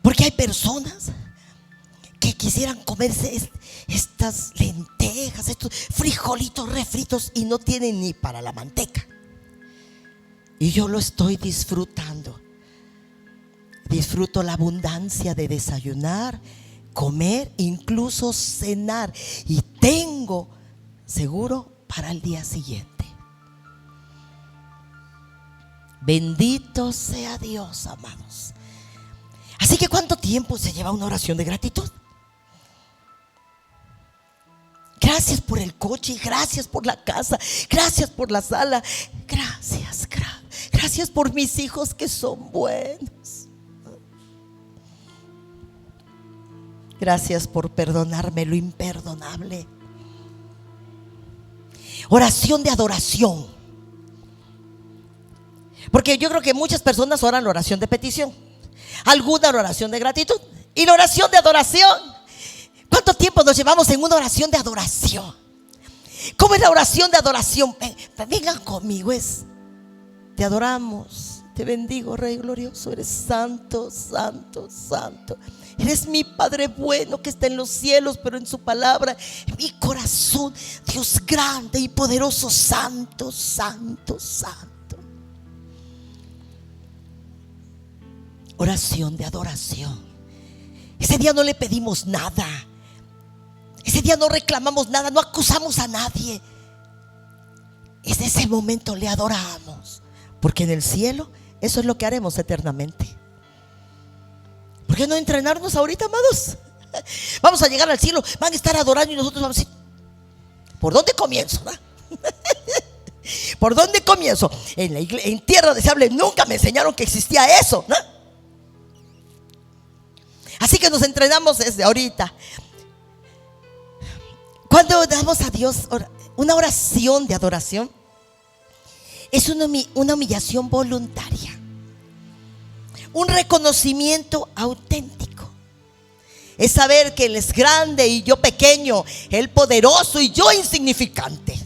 Porque hay personas que quisieran comerse estas lentejas, estos frijolitos refritos y no tienen ni para la manteca. Y yo lo estoy disfrutando. Disfruto la abundancia de desayunar, comer, incluso cenar. Y tengo seguro para el día siguiente. Bendito sea Dios, amados. Así que ¿cuánto tiempo se lleva una oración de gratitud? Gracias por el coche, gracias por la casa, gracias por la sala, gracias por mis hijos que son buenos. Gracias por perdonarme lo imperdonable. Oración de adoración. Porque yo creo que muchas personas oran la oración de petición, alguna oración de gratitud y la oración de adoración. ¿Cuánto tiempo nos llevamos en una oración de adoración? ¿Cómo es la oración de adoración? Vengan conmigo, te adoramos, te bendigo, Rey glorioso, eres santo, santo, santo. Eres mi Padre bueno que está en los cielos, pero en su palabra, en mi corazón, Dios grande y poderoso, santo, santo, santo. Oración de adoración. Ese día no le pedimos nada. Ese día no reclamamos nada, no acusamos a nadie. En ese momento le adoramos, porque en el cielo eso es lo que haremos eternamente. ¿Por qué no entrenarnos ahorita, amados? Vamos a llegar al cielo, van a estar adorando y nosotros vamos a decir: ¿por dónde comienzo? ¿Por dónde comienzo? En tierra deseable nunca me enseñaron que existía eso, ¿no? Así que nos entrenamos desde ahorita. Cuando damos a Dios una oración de adoración, es una humillación voluntaria, un reconocimiento auténtico. Es saber que Él es grande y yo pequeño, Él poderoso y yo insignificante,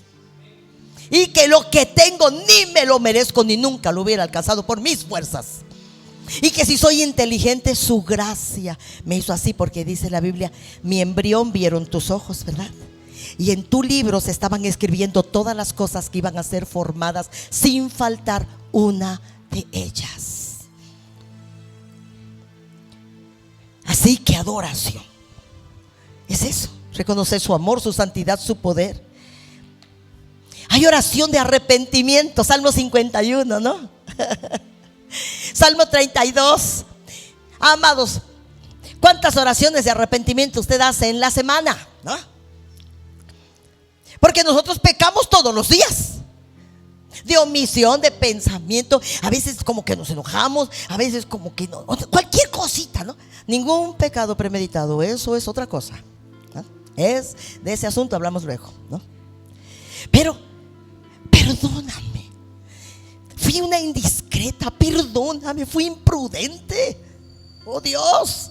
y que lo que tengo ni me lo merezco ni nunca lo hubiera alcanzado por mis fuerzas. Y que si soy inteligente, su gracia me hizo así, porque dice la Biblia: mi embrión vieron tus ojos, ¿verdad? Y en tu libro se estaban escribiendo todas las cosas que iban a ser formadas, sin faltar una de ellas. Así que adoración es eso: reconocer su amor, su santidad, su poder. Hay oración de arrepentimiento, Salmo 51, ¿no? Salmo 32. Amados, ¿cuántas oraciones de arrepentimiento usted hace en la semana? ¿No? Porque nosotros pecamos todos los días, de omisión, de pensamiento. A veces como que nos enojamos, a veces como que no, cualquier cosita, ¿no? Ningún pecado premeditado, eso es otra cosa, ¿no? Es de ese asunto hablamos luego, ¿no? Pero perdóname, fui una indiscreta, perdóname, fui imprudente. Oh Dios,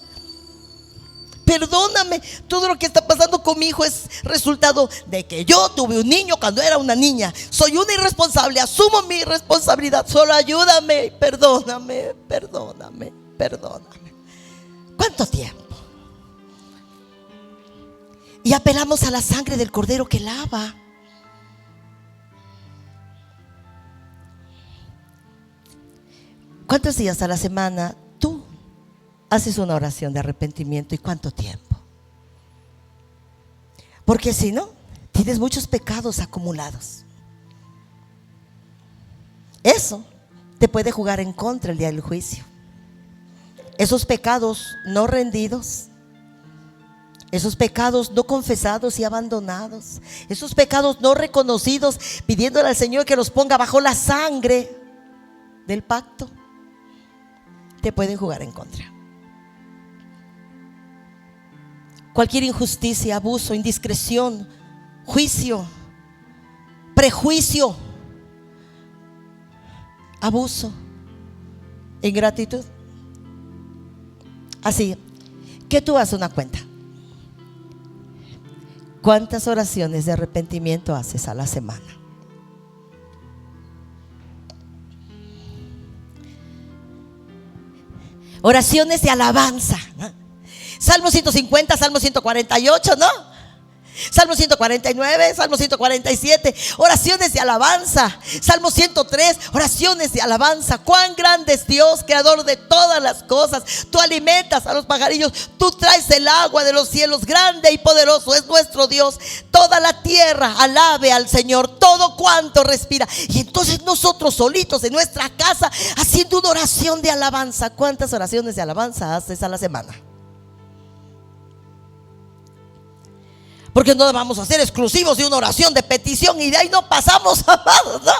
perdóname. Todo lo que está pasando con mi hijo es resultado de que yo tuve un niño cuando era una niña. Soy una irresponsable, asumo mi responsabilidad. Solo ayúdame, perdóname, perdóname, perdóname. ¿Cuánto tiempo? Y apelamos a la sangre del Cordero que lava. ¿Cuántos días a la semana tú haces una oración de arrepentimiento? ¿Y cuánto tiempo? Porque si no, tienes muchos pecados acumulados. Eso te puede jugar en contra el día del juicio. Esos pecados no rendidos, esos pecados no confesados y abandonados, esos pecados no reconocidos, pidiéndole al Señor que los ponga bajo la sangre del pacto, te pueden jugar en contra. Cualquier injusticia, abuso, indiscreción, juicio, prejuicio, abuso, ingratitud. Así que tú haces una cuenta. ¿Cuántas oraciones de arrepentimiento haces a la semana? Oraciones de alabanza, ¿no? Salmo 150, Salmo 148, ¿no? Salmo 149, Salmo 147, oraciones de alabanza. Salmo 103, oraciones de alabanza. Cuán grande es Dios, creador de todas las cosas. Tú alimentas a los pajarillos, tú traes el agua de los cielos. Grande y poderoso es nuestro Dios. Toda la tierra alabe al Señor, todo cuanto respira. Y entonces nosotros solitos en nuestra casa haciendo una oración de alabanza. ¿Cuántas oraciones de alabanza haces a la semana? Porque no vamos a ser exclusivos de una oración de petición y de ahí no pasamos, amados, ¿no?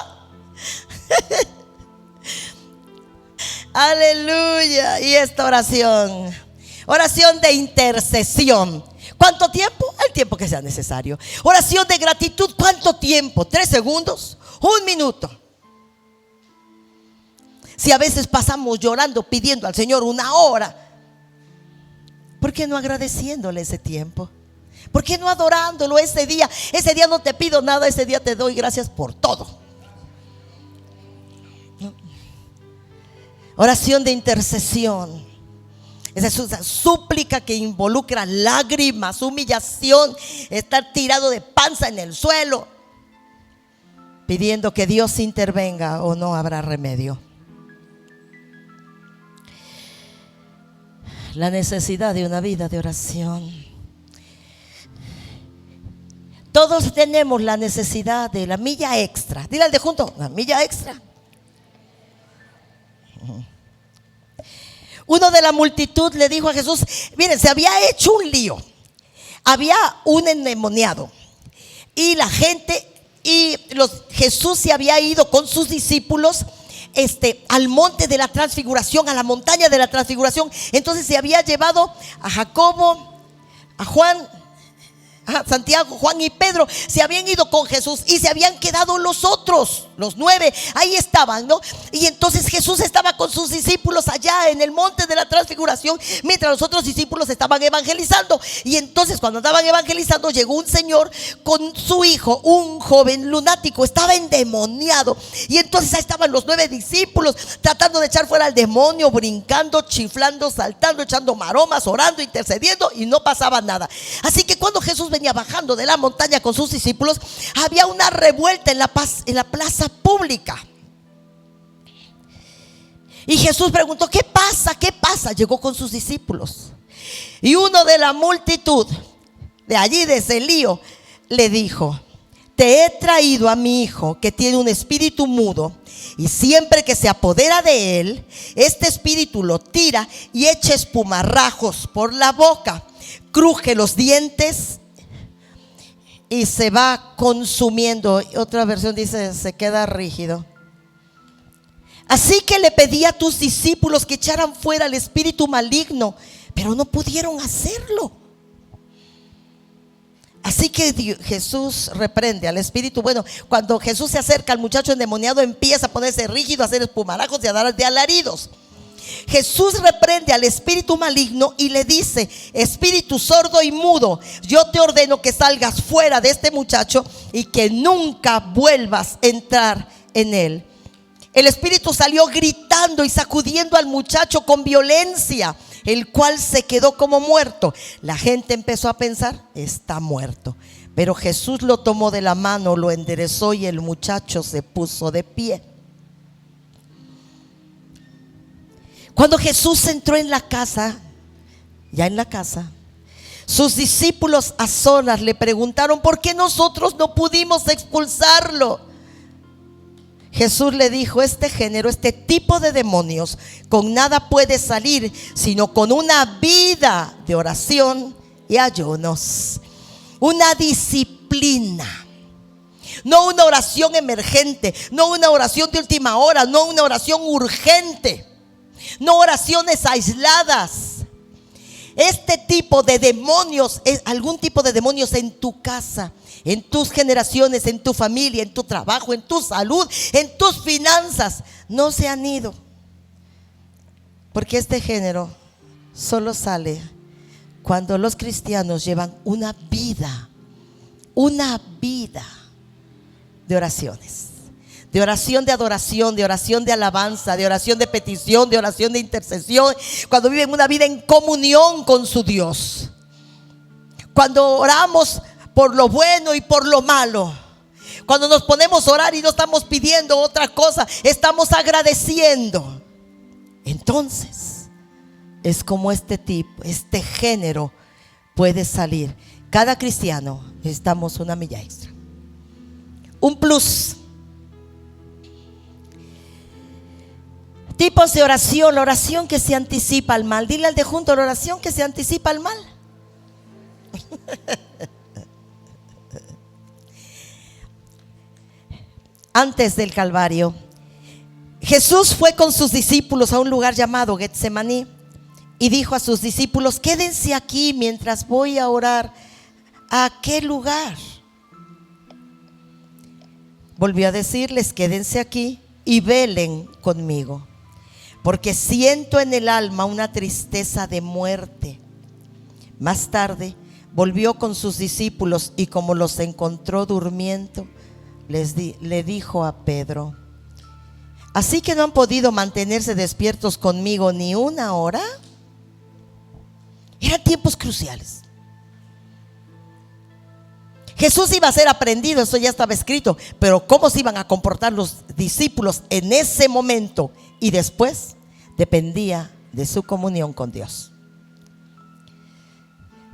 Aleluya. Y esta oración de intercesión, ¿cuánto tiempo? El tiempo que sea necesario. Oración de gratitud, ¿cuánto tiempo? 3 segundos, 1 minuto. Si a veces pasamos llorando, pidiendo al Señor 1 hora, ¿por qué no agradeciéndole ese tiempo? ¿Por qué no adorándolo ese día? Ese día no te pido nada, ese día te doy gracias por todo. Oración de intercesión. Esa es una súplica que involucra lágrimas, humillación, estar tirado de panza en el suelo, pidiendo que Dios intervenga o no habrá remedio. La necesidad de una vida de oración. Todos tenemos la necesidad de la milla extra. Dile al de junto, la milla extra. Uno de la multitud le dijo a Jesús: miren, se había hecho un lío. Había un endemoniado. Y la gente, Jesús se había ido con sus discípulos al monte de la transfiguración, a la montaña de la transfiguración. Entonces se había llevado a Jacobo, a Juan, Santiago, Juan y Pedro. Se habían ido con Jesús y se habían quedado los otros. otros, los 9, ahí estaban, ¿no? Y entonces Jesús estaba con sus discípulos allá en el monte de la transfiguración, mientras los otros discípulos estaban evangelizando. Y entonces cuando estaban evangelizando, llegó un señor con su hijo, un joven lunático, estaba endemoniado. Y entonces ahí estaban los 9 discípulos tratando de echar fuera al demonio, brincando, chiflando, saltando, echando maromas, orando, intercediendo, y no pasaba nada. Así que cuando Jesús venía bajando de la montaña con sus discípulos, había una revuelta en la plaza pública. Y Jesús preguntó: ¿qué pasa? ¿Qué pasa? Llegó con sus discípulos. Y uno de la multitud, de allí, de ese lío, le dijo: te he traído a mi hijo que tiene un espíritu mudo, y siempre que se apodera de él, este espíritu lo tira y echa espumarrajos por la boca, cruje los dientes y se va consumiendo. Otra versión dice: se queda rígido. Así que le pedí a tus discípulos que echaran fuera el espíritu maligno, pero no pudieron hacerlo. Así que Jesús reprende al espíritu. Bueno, cuando Jesús se acerca al muchacho endemoniado, empieza a ponerse rígido, a hacer espumarajos y a dar de alaridos. Jesús reprende al espíritu maligno y le dice: espíritu sordo y mudo, yo te ordeno que salgas fuera de este muchacho y que nunca vuelvas a entrar en él. El espíritu salió gritando y sacudiendo al muchacho con violencia, el cual se quedó como muerto. La gente empezó a pensar: está muerto. Pero Jesús lo tomó de la mano, lo enderezó y el muchacho se puso de pie. Cuando Jesús entró en la casa, ya en la casa, sus discípulos a solas le preguntaron: ¿por qué nosotros no pudimos expulsarlo? Jesús le dijo: este género, este tipo de demonios, con nada puede salir, sino con una vida de oración y ayunos. Una disciplina. No una oración emergente, no una oración de última hora, no una oración urgente, no oraciones aisladas. Este tipo de demonios, algún tipo de demonios en tu casa, en tus generaciones, en tu familia, en tu trabajo, en tu salud, en tus finanzas, no se han ido. Porque este género solo sale cuando los cristianos llevan una vida de oraciones. De oración de adoración, de oración de alabanza, de oración de petición, de oración de intercesión. Cuando viven una vida en comunión con su Dios. Cuando oramos por lo bueno y por lo malo. Cuando nos ponemos a orar y no estamos pidiendo otra cosa, estamos agradeciendo. Entonces es como este tipo, este género puede salir. Cada cristiano necesitamos una milla extra, un plus. Tipos de oración: la oración que se anticipa al mal. Dile al de junto: la oración que se anticipa al mal. Antes del Calvario, Jesús fue con sus discípulos a un lugar llamado Getsemaní y dijo a sus discípulos: quédense aquí mientras voy a orar. ¿A qué lugar? Volvió a decirles: quédense aquí y velen conmigo, porque siento en el alma una tristeza de muerte. Más tarde volvió con sus discípulos y como los encontró durmiendo, le dijo a Pedro: ¿así que no han podido mantenerse despiertos conmigo ni una hora? Eran tiempos cruciales. Jesús iba a ser aprendido, eso ya estaba escrito, pero cómo se iban a comportar los discípulos en ese momento y después dependía de su comunión con Dios.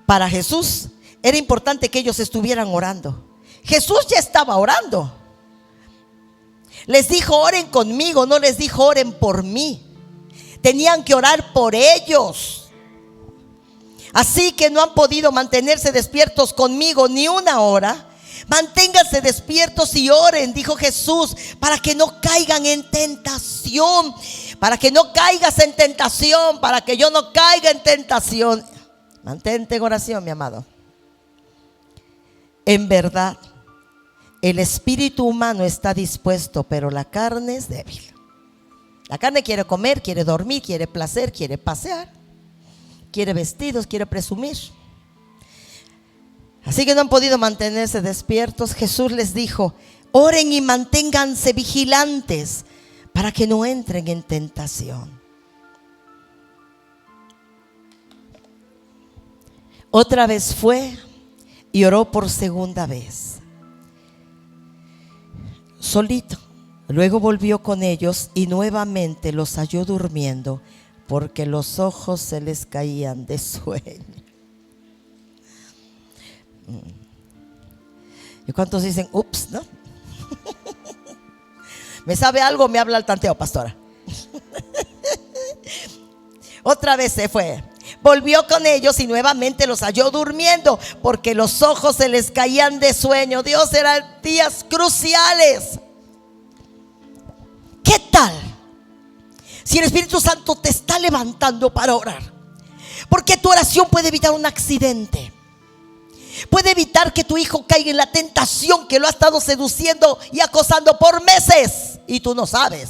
Para Jesús era importante que ellos estuvieran orando. Jesús ya estaba orando. Les dijo: oren conmigo, no les dijo: oren por mí. Tenían que orar por ellos. Así que no han podido mantenerse despiertos conmigo ni una hora. Manténganse despiertos y oren, dijo Jesús, para que no caigan en tentación. Para que no caigas en tentación, para que yo no caiga en tentación. Mantente en oración, mi amado. En verdad, El espíritu humano está dispuesto, pero la carne es débil. La carne quiere comer, quiere dormir, quiere placer, quiere pasear, quiere vestidos, quiere presumir. Así que no han podido mantenerse despiertos. Jesús les dijo: oren y manténganse vigilantes para que no entren en tentación. Otra vez fue y oró por segunda vez, solito. Luego volvió con ellos y nuevamente los halló durmiendo, porque los ojos se les caían de sueño. ¿Y cuántos dicen ups, no? ¿Me sabe algo? Me habla al tanteo, pastora. Otra vez se fue. Volvió con ellos y nuevamente los halló durmiendo, porque los ojos se les caían de sueño. Dios, eran días cruciales. ¿Qué tal si el Espíritu Santo te está levantando para orar? Porque tu oración puede evitar un accidente. Puede evitar que tu hijo caiga en la tentación que lo ha estado seduciendo y acosando por meses y tú no sabes.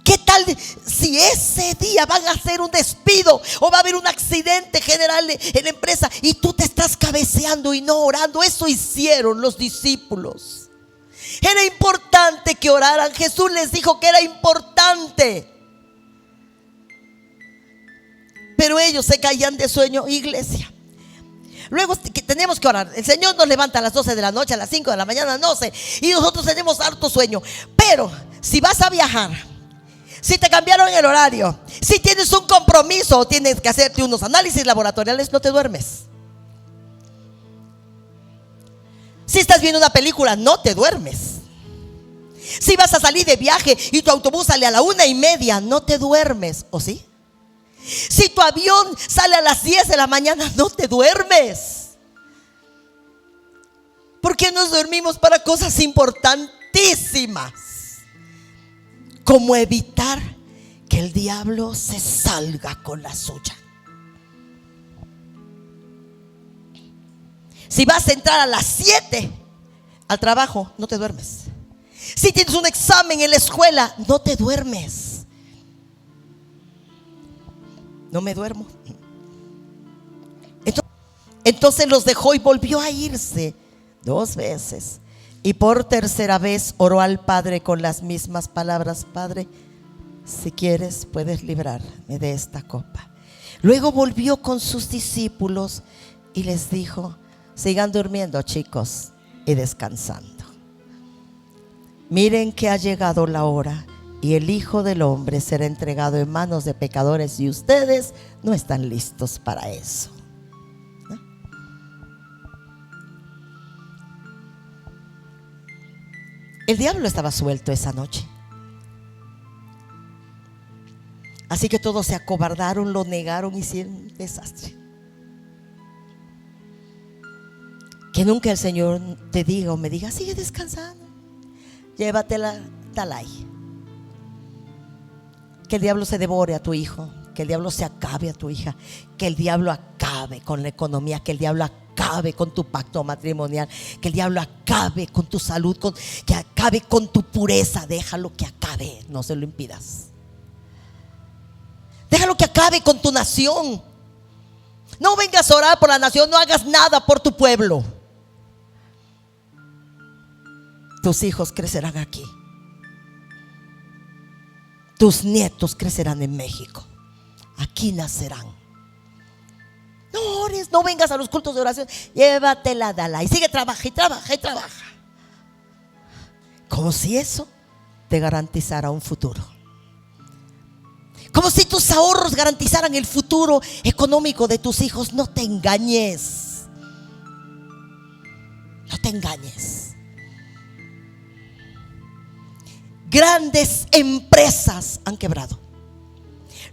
¿Qué tal si ese día van a hacer un despido o va a haber un accidente general en la empresa y tú te estás cabeceando y no orando? Eso hicieron los discípulos. Era importante que oraran. Jesús les dijo que era importante, pero ellos se caían de sueño, iglesia. Luego que tenemos que orar. El Señor nos levanta a las 12 de la noche, a las 5 de la mañana, no sé, y nosotros tenemos harto sueño. Pero si vas a viajar, si te cambiaron el horario, si tienes un compromiso o tienes que hacerte unos análisis laboratoriales, no te duermes. Si estás viendo una película, no te duermes. Si vas a salir de viaje y tu autobús sale a la 1:30, no te duermes, ¿o sí? Si tu avión sale a las 10 de la mañana, no te duermes. ¿Por qué nos dormimos para cosas importantísimas? Como evitar que el diablo se salga con la suya. Si vas a entrar a las 7 al trabajo, no te duermes. Si tienes un examen en la escuela, no te duermes. No me duermo. Entonces los dejó y volvió a irse 2 veces. Y por tercera vez oró al Padre con las mismas palabras: Padre, si quieres, puedes librarme de esta copa. Luego volvió con sus discípulos y les dijo: sigan durmiendo, chicos, y descansando. Miren que ha llegado la hora y el Hijo del Hombre será entregado en manos de pecadores y ustedes no están listos para eso. ¿No? El diablo estaba suelto esa noche. Así que todos se acobardaron, lo negaron, hicieron un desastre. Que nunca el Señor te diga o me diga: sigue descansando, llévatela, talay. Que el diablo se devore a tu hijo, que el diablo se acabe a tu hija, que el diablo acabe con la economía, que el diablo acabe con tu pacto matrimonial, que el diablo acabe con tu salud, que acabe con tu pureza. Déjalo que acabe, no se lo impidas. Déjalo que acabe con tu nación. No vengas a orar por la nación, no hagas nada por tu pueblo. Tus hijos crecerán aquí. Tus nietos crecerán en México. Aquí nacerán. No ores, no vengas a los cultos de oración. Llévatela, dala y sigue, trabaja y trabaja y trabaja. Como si eso te garantizara un futuro. Como si tus ahorros garantizaran el futuro económico de tus hijos. No te engañes. No te engañes. Grandes empresas han quebrado.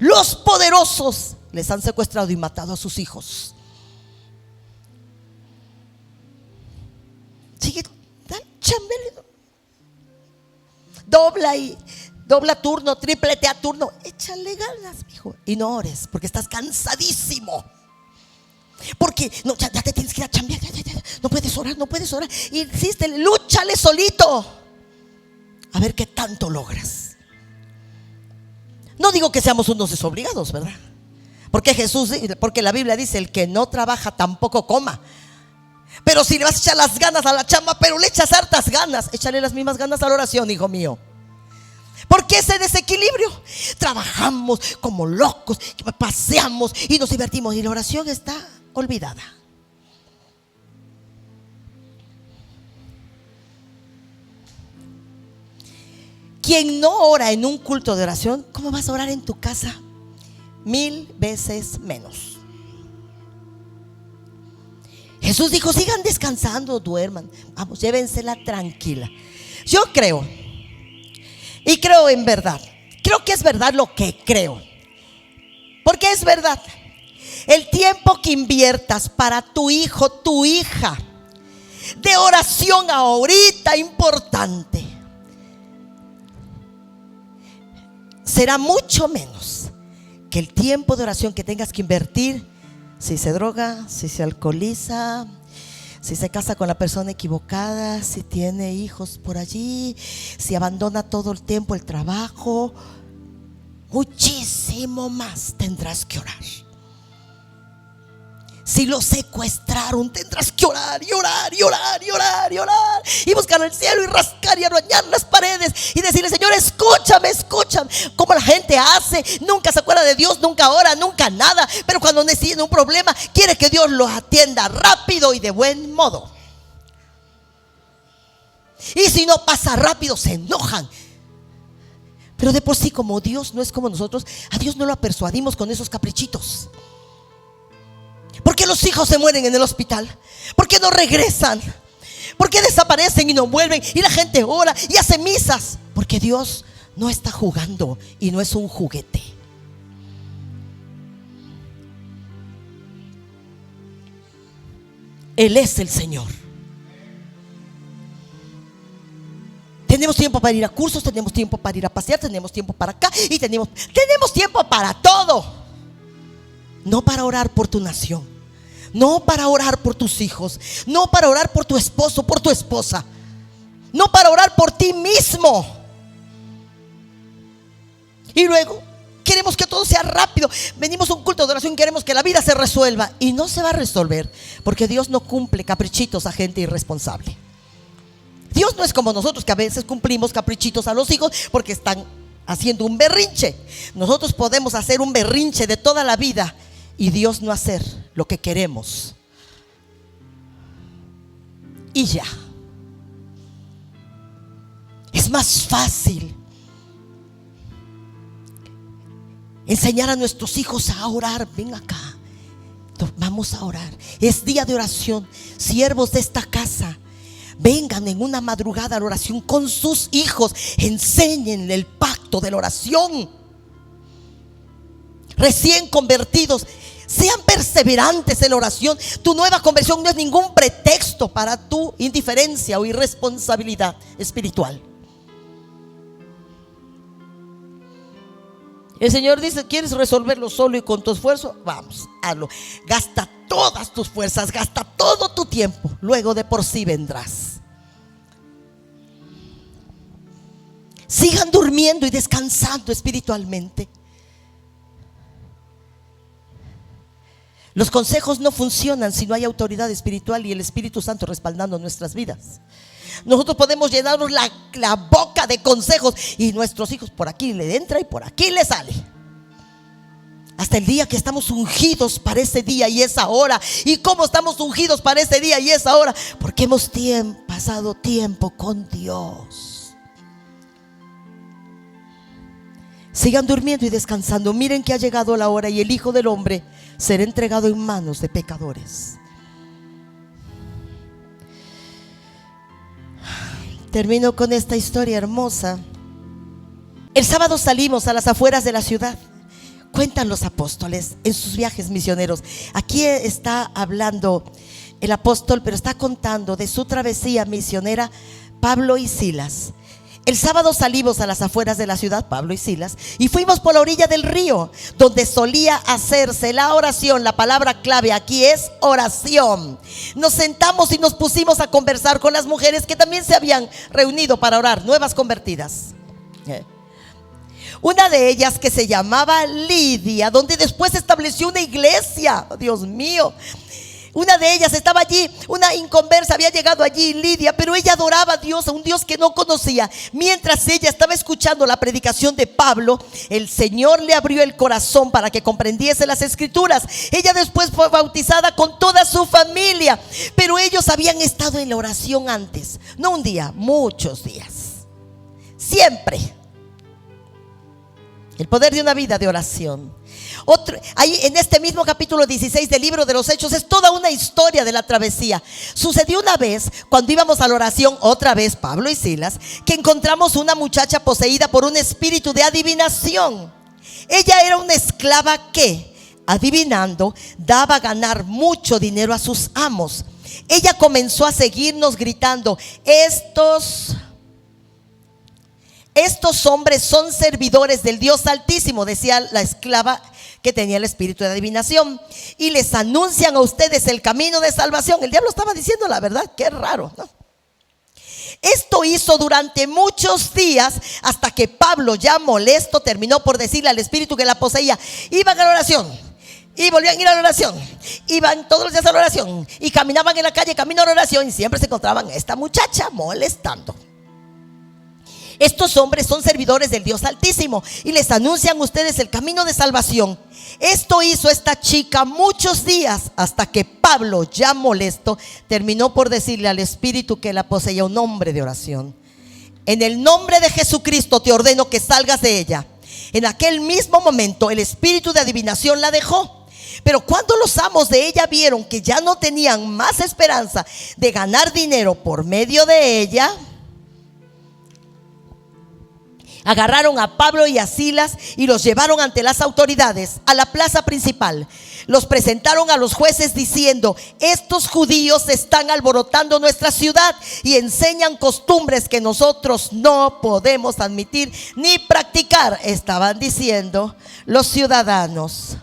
Los poderosos les han secuestrado y matado a sus hijos. Sigue, chambele. Dobla turno, tripletea turno. Échale ganas, mijo. Y no ores porque estás cansadísimo. Porque no, ya te tienes que ir a chambear, ya. No puedes orar, no puedes orar. Insiste, lúchale solito. A ver qué tanto logras. No digo que seamos unos desobligados, ¿verdad? Porque la Biblia dice: el que no trabaja tampoco coma. Pero si le vas a echar las ganas a la chamba, pero le echas hartas ganas, échale las mismas ganas a la oración, hijo mío. Porque ese desequilibrio, trabajamos como locos, paseamos y nos divertimos, y la oración está olvidada. Quien no ora en un culto de oración, ¿cómo vas a orar en tu casa? 1000 veces menos. Jesús dijo: sigan descansando, duerman, vamos, llévensela tranquila. Yo creo, y creo en verdad, creo que es verdad lo que creo, porque es verdad. El tiempo que inviertas para tu hijo, tu hija, de oración ahorita importante, será mucho menos que el tiempo de oración que tengas que invertir si se droga, si se alcoholiza, si se casa con la persona equivocada, si tiene hijos por allí, si abandona todo el tiempo el trabajo. Muchísimo más tendrás que orar. Si lo secuestraron, tendrás que orar y orar y orar y orar y orar, y buscar el cielo y rascar y arañar las paredes y decirle: Señor, escúchame, escúchame. Como la gente hace, nunca se acuerda de Dios, nunca ora, nunca nada, pero cuando necesita un problema quiere que Dios lo atienda rápido y de buen modo. Y si no pasa rápido, se enojan. Pero de por sí, como Dios no es como nosotros, a Dios no lo persuadimos con esos caprichitos. ¿Por qué los hijos se mueren en el hospital? ¿Por qué no regresan? ¿Por qué desaparecen y no vuelven? Y la gente ora y hace misas. Porque Dios no está jugando y no es un juguete. Él es el Señor. Tenemos tiempo para ir a cursos, tenemos tiempo para ir a pasear, tenemos tiempo para acá y tenemos tiempo para todo. No para orar por tu nación, no para orar por tus hijos, no para orar por tu esposo, por tu esposa, no para orar por ti mismo. Y luego queremos que todo sea rápido. Venimos a un culto de oración y queremos que la vida se resuelva, y no se va a resolver, porque Dios no cumple caprichitos a gente irresponsable. Dios no es como nosotros, que a veces cumplimos caprichitos a los hijos porque están haciendo un berrinche. Nosotros podemos hacer un berrinche de toda la vida y Dios no hacer lo que queremos. Y ya. Es más fácil enseñar a nuestros hijos a orar. Ven acá, vamos a orar. Es día de oración. Siervos de esta casa, vengan en una madrugada a la oración con sus hijos. Enséñenle el pacto de la oración. Recién convertidos, sean perseverantes en la oración. Tu nueva conversión no es ningún pretexto para tu indiferencia o irresponsabilidad espiritual. El Señor dice: ¿quieres resolverlo solo y con tu esfuerzo? Vamos, hazlo. Gasta todas tus fuerzas, gasta todo tu tiempo. Luego de por sí vendrás. Sigan durmiendo y descansando espiritualmente. Los consejos no funcionan si no hay autoridad espiritual y el Espíritu Santo respaldando nuestras vidas. Nosotros podemos llenarnos la boca de consejos y nuestros hijos por aquí le entra y por aquí le sale. Hasta el día que estamos ungidos para ese día y esa hora. ¿Y cómo estamos ungidos para ese día y esa hora? Porque hemos pasado tiempo con Dios. Sigan durmiendo y descansando. Miren que ha llegado la hora y el Hijo del Hombre será entregado en manos de pecadores. Termino con esta historia hermosa. El sábado salimos a las afueras de la ciudad. Cuentan los apóstoles en sus viajes misioneros. Aquí está hablando el apóstol, pero está contando de su travesía misionera Pablo y Silas. El sábado salimos a las afueras de la ciudad, Pablo y Silas, y fuimos por la orilla del río, donde solía hacerse la oración. La palabra clave aquí es oración. Nos sentamos y nos pusimos a conversar con las mujeres que también se habían reunido para orar, nuevas convertidas. Una de ellas, que se llamaba Lidia, donde después estableció una iglesia. Oh, Dios mío. Una de ellas estaba allí, una inconversa, había llegado allí, Lidia, pero ella adoraba a Dios, a un Dios que no conocía. Mientras ella estaba escuchando la predicación de Pablo, el Señor le abrió el corazón para que comprendiese las escrituras. Ella después fue bautizada con toda su familia, pero ellos habían estado en la oración antes, no un día, muchos días, siempre. El poder de una vida de oración. Ahí en este mismo capítulo 16 del libro de los Hechos es toda una historia de la travesía. Sucedió una vez, cuando íbamos a la oración, otra vez Pablo y Silas, que encontramos una muchacha poseída por un espíritu de adivinación. Ella era una esclava que, adivinando, daba a ganar mucho dinero a sus amos. Ella comenzó a seguirnos gritando: Estos hombres son servidores del Dios Altísimo, decía la esclava que tenía el espíritu de adivinación, y les anuncian a ustedes el camino de salvación. El diablo estaba diciendo la verdad, qué raro, ¿no? Esto hizo durante muchos días, hasta que Pablo, ya molesto, terminó por decirle al espíritu que la poseía: iban a la oración y volvían a ir a la oración, iban todos los días a la oración y caminaban en la calle camino a la oración, y siempre se encontraban a esta muchacha molestando. Estos hombres son servidores del Dios Altísimo y les anuncian a ustedes el camino de salvación. Esto hizo esta chica muchos días, hasta que Pablo, ya molesto, terminó por decirle al espíritu que la poseía un hombre de oración: en el nombre de Jesucristo te ordeno que salgas de ella. En aquel mismo momento el espíritu de adivinación la dejó. Pero cuando los amos de ella vieron que ya no tenían más esperanza de ganar dinero por medio de ella, agarraron a Pablo y a Silas y los llevaron ante las autoridades a la plaza principal. Los presentaron a los jueces diciendo: estos judíos están alborotando nuestra ciudad y enseñan costumbres que nosotros no podemos admitir ni practicar, estaban diciendo los ciudadanos.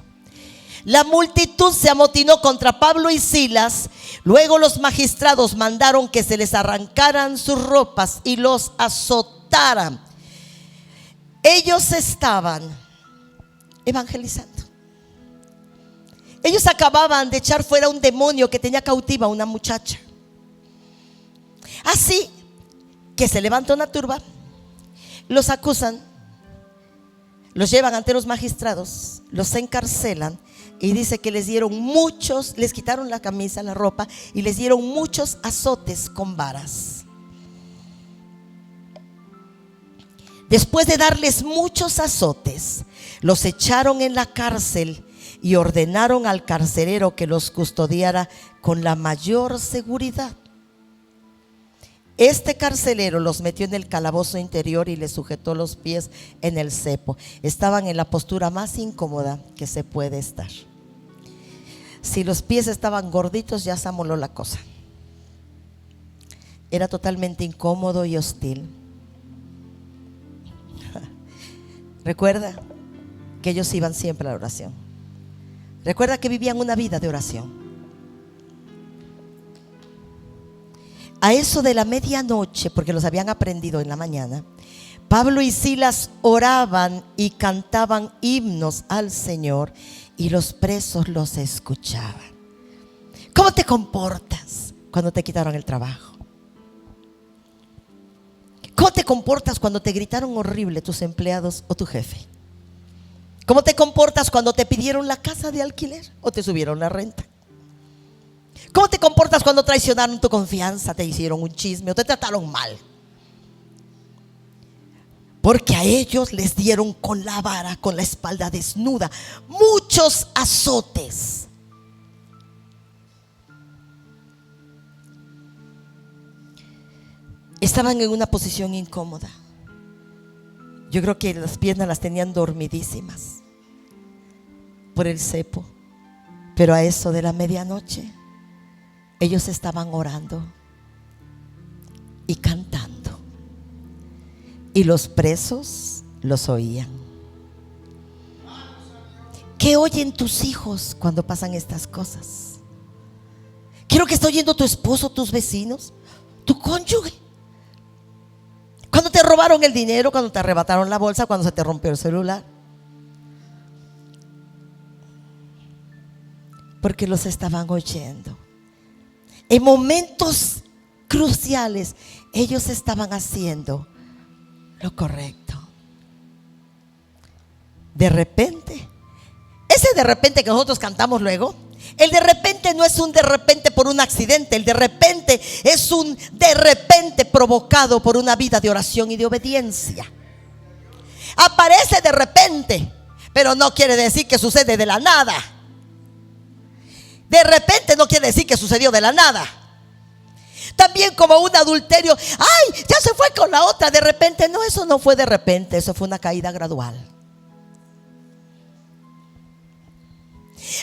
La multitud se amotinó contra Pablo y Silas. Luego los magistrados mandaron que se les arrancaran sus ropas y los azotaran. Ellos estaban evangelizando. Ellos acababan de echar fuera un demonio que tenía cautiva a una muchacha. Así que se levanta una turba, los acusan, los llevan ante los magistrados, los encarcelan, y dice que les dieron muchos, les quitaron la camisa, la ropa, y les dieron muchos azotes con varas. Después de darles muchos azotes, los echaron en la cárcel y ordenaron al carcelero que los custodiara con la mayor seguridad. Este carcelero los metió en el calabozo interior y les sujetó los pies en el cepo. Estaban en la postura más incómoda que se puede estar. Si los pies estaban gorditos, ya se amoló la cosa. Era totalmente incómodo y hostil. Recuerda que ellos iban siempre a la oración. Recuerda que vivían una vida de oración. A eso de la medianoche, porque los habían aprendido en la mañana, Pablo y Silas oraban y cantaban himnos al Señor, y los presos los escuchaban. ¿Cómo te comportas cuando te quitaron el trabajo? ¿Cómo te comportas cuando te gritaron horrible tus empleados o tu jefe? ¿Cómo te comportas cuando te pidieron la casa de alquiler o te subieron la renta? ¿Cómo te comportas cuando traicionaron tu confianza, te hicieron un chisme o te trataron mal? Porque a ellos les dieron con la vara, con la espalda desnuda, muchos azotes. Estaban en una posición incómoda. Yo creo que las piernas las tenían dormidísimas por el cepo. Pero a eso de la medianoche, ellos estaban orando y cantando. y los presos los oían. ¿Qué oyen tus hijos cuando pasan estas cosas? ¿Qué es lo que está oyendo tu esposo, tus vecinos, tu cónyuge? Cuando te robaron el dinero, cuando te arrebataron la bolsa, cuando se te rompió el celular. Porque los estaban oyendo. En momentos cruciales, ellos estaban haciendo lo correcto. De repente, ese de repente que nosotros cantamos luego, el de repente no es un de repente por un accidente. El de repente es un de repente provocado por una vida de oración y de obediencia. Aparece de repente, pero no quiere decir que sucede de la nada. De repente no quiere decir que sucedió de la nada. También como un adulterio, ay, ya se fue con la otra de repente. No, eso no fue de repente, eso fue una caída gradual.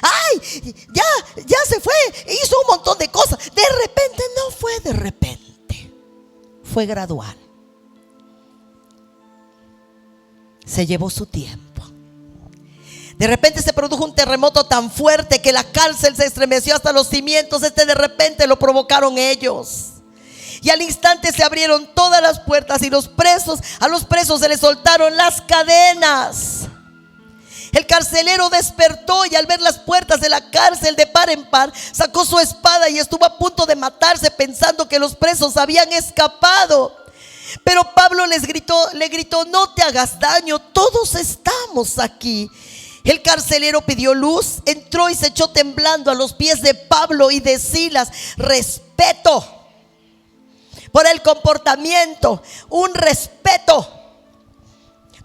Ay, ya se fue, hizo un montón de cosas. De repente no fue de repente, fue gradual. Se llevó su tiempo. De repente se produjo un terremoto tan fuerte que la cárcel se estremeció hasta los cimientos. De repente lo provocaron ellos. Y al instante se abrieron todas las puertas y a los presos se les soltaron las cadenas. El carcelero despertó y al ver las puertas de la cárcel de par en par, sacó su espada y estuvo a punto de matarse pensando que los presos habían escapado. Pero Pablo le gritó, no te hagas daño, todos estamos aquí. El carcelero pidió luz, entró y se echó temblando a los pies de Pablo y de Silas. Respeto por el comportamiento, un respeto.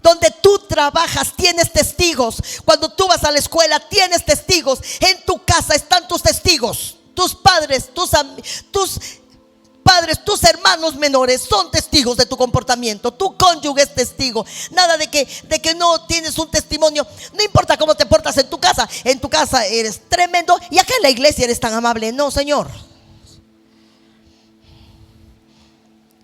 Donde tú trabajas tienes testigos. Cuando tú vas a la escuela tienes testigos. En tu casa están tus testigos. Tus padres, tus hermanos menores son testigos de tu comportamiento. Tu cónyuge es testigo. Nada de que no tienes un testimonio. No importa cómo te portas en tu casa. En tu casa eres tremendo y acá en la iglesia eres tan amable. No, Señor.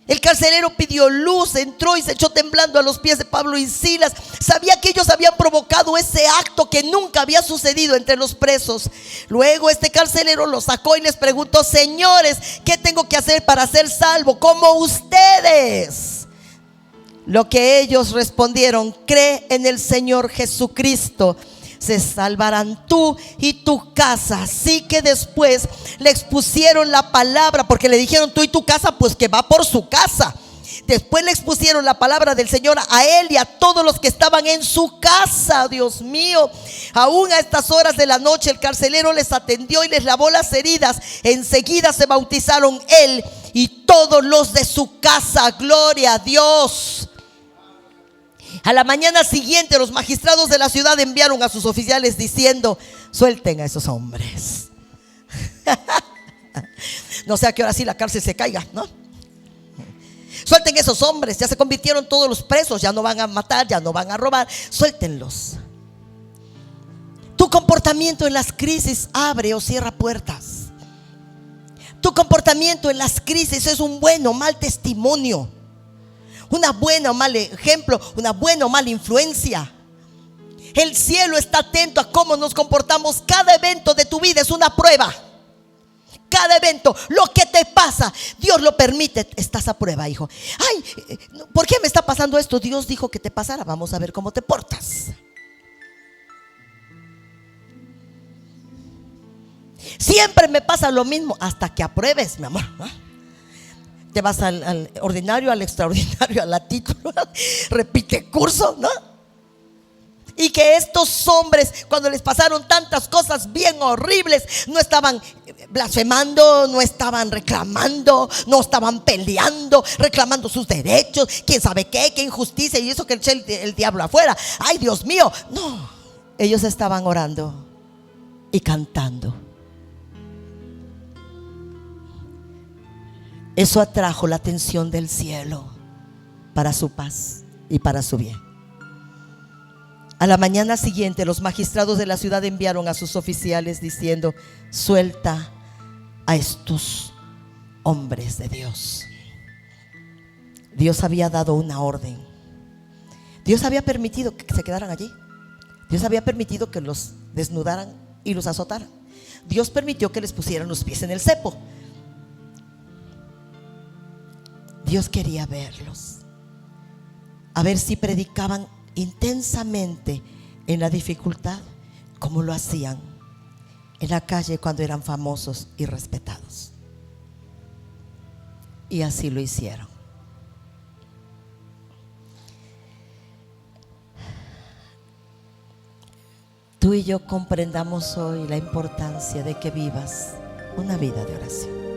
El carcelero pidió luz, entró y se echó temblando a los pies de Pablo y Silas. Sabía que ellos habían provocado ese acto que nunca había sucedido entre los presos. Luego este carcelero los sacó y les preguntó: señores, ¿qué tengo que hacer para ser salvo como ustedes? Lo que ellos respondieron: cree en el Señor Jesucristo, se salvarán tú y tu casa. Así que después le expusieron la palabra, porque le dijeron tú y tu casa, pues que va por su casa. Después le expusieron la palabra del Señor a él y a todos los que estaban en su casa. Dios mío, aún a estas horas de la noche el carcelero les atendió y les lavó las heridas. Enseguida se bautizaron él y todos los de su casa. Gloria a Dios. A la mañana siguiente los magistrados de la ciudad enviaron a sus oficiales diciendo: suelten a esos hombres. No sé a qué hora sí la cárcel se caiga, ¿no? Suelten a esos hombres, ya se convirtieron todos los presos, ya no van a matar, ya no van a robar. Suéltenlos. Tu comportamiento en las crisis abre o cierra puertas. Tu comportamiento en las crisis es un bueno o mal testimonio, una buena o mal ejemplo, una buena o mala influencia. El cielo está atento a cómo nos comportamos. Cada evento de tu vida es una prueba. Cada evento, lo que te pasa, Dios lo permite. Estás a prueba, hijo. Ay, ¿por qué me está pasando esto? Dios dijo que te pasara. Vamos a ver cómo te portas. Siempre me pasa lo mismo hasta que apruebes, mi amor, ¿no? Te vas al ordinario, al extraordinario, al título, repite curso, ¿no? Y que estos hombres, cuando les pasaron tantas cosas bien horribles, no estaban blasfemando, no estaban reclamando, no estaban peleando, reclamando sus derechos, quién sabe qué injusticia y eso que eché el diablo afuera. Ay, Dios mío, no. Ellos estaban orando y cantando. Eso atrajo la atención del cielo para su paz y para su bien. A la mañana siguiente los magistrados de la ciudad enviaron a sus oficiales diciendo: suelta a estos hombres de Dios. Dios había dado una orden. Dios había permitido que se quedaran allí. Dios había permitido que los desnudaran y los azotaran. Dios permitió que les pusieran los pies en el cepo. Dios quería verlos, a ver si predicaban intensamente en la dificultad, como lo hacían en la calle cuando eran famosos y respetados. Y así lo hicieron. Tú y yo comprendamos hoy la importancia de que vivas una vida de oración.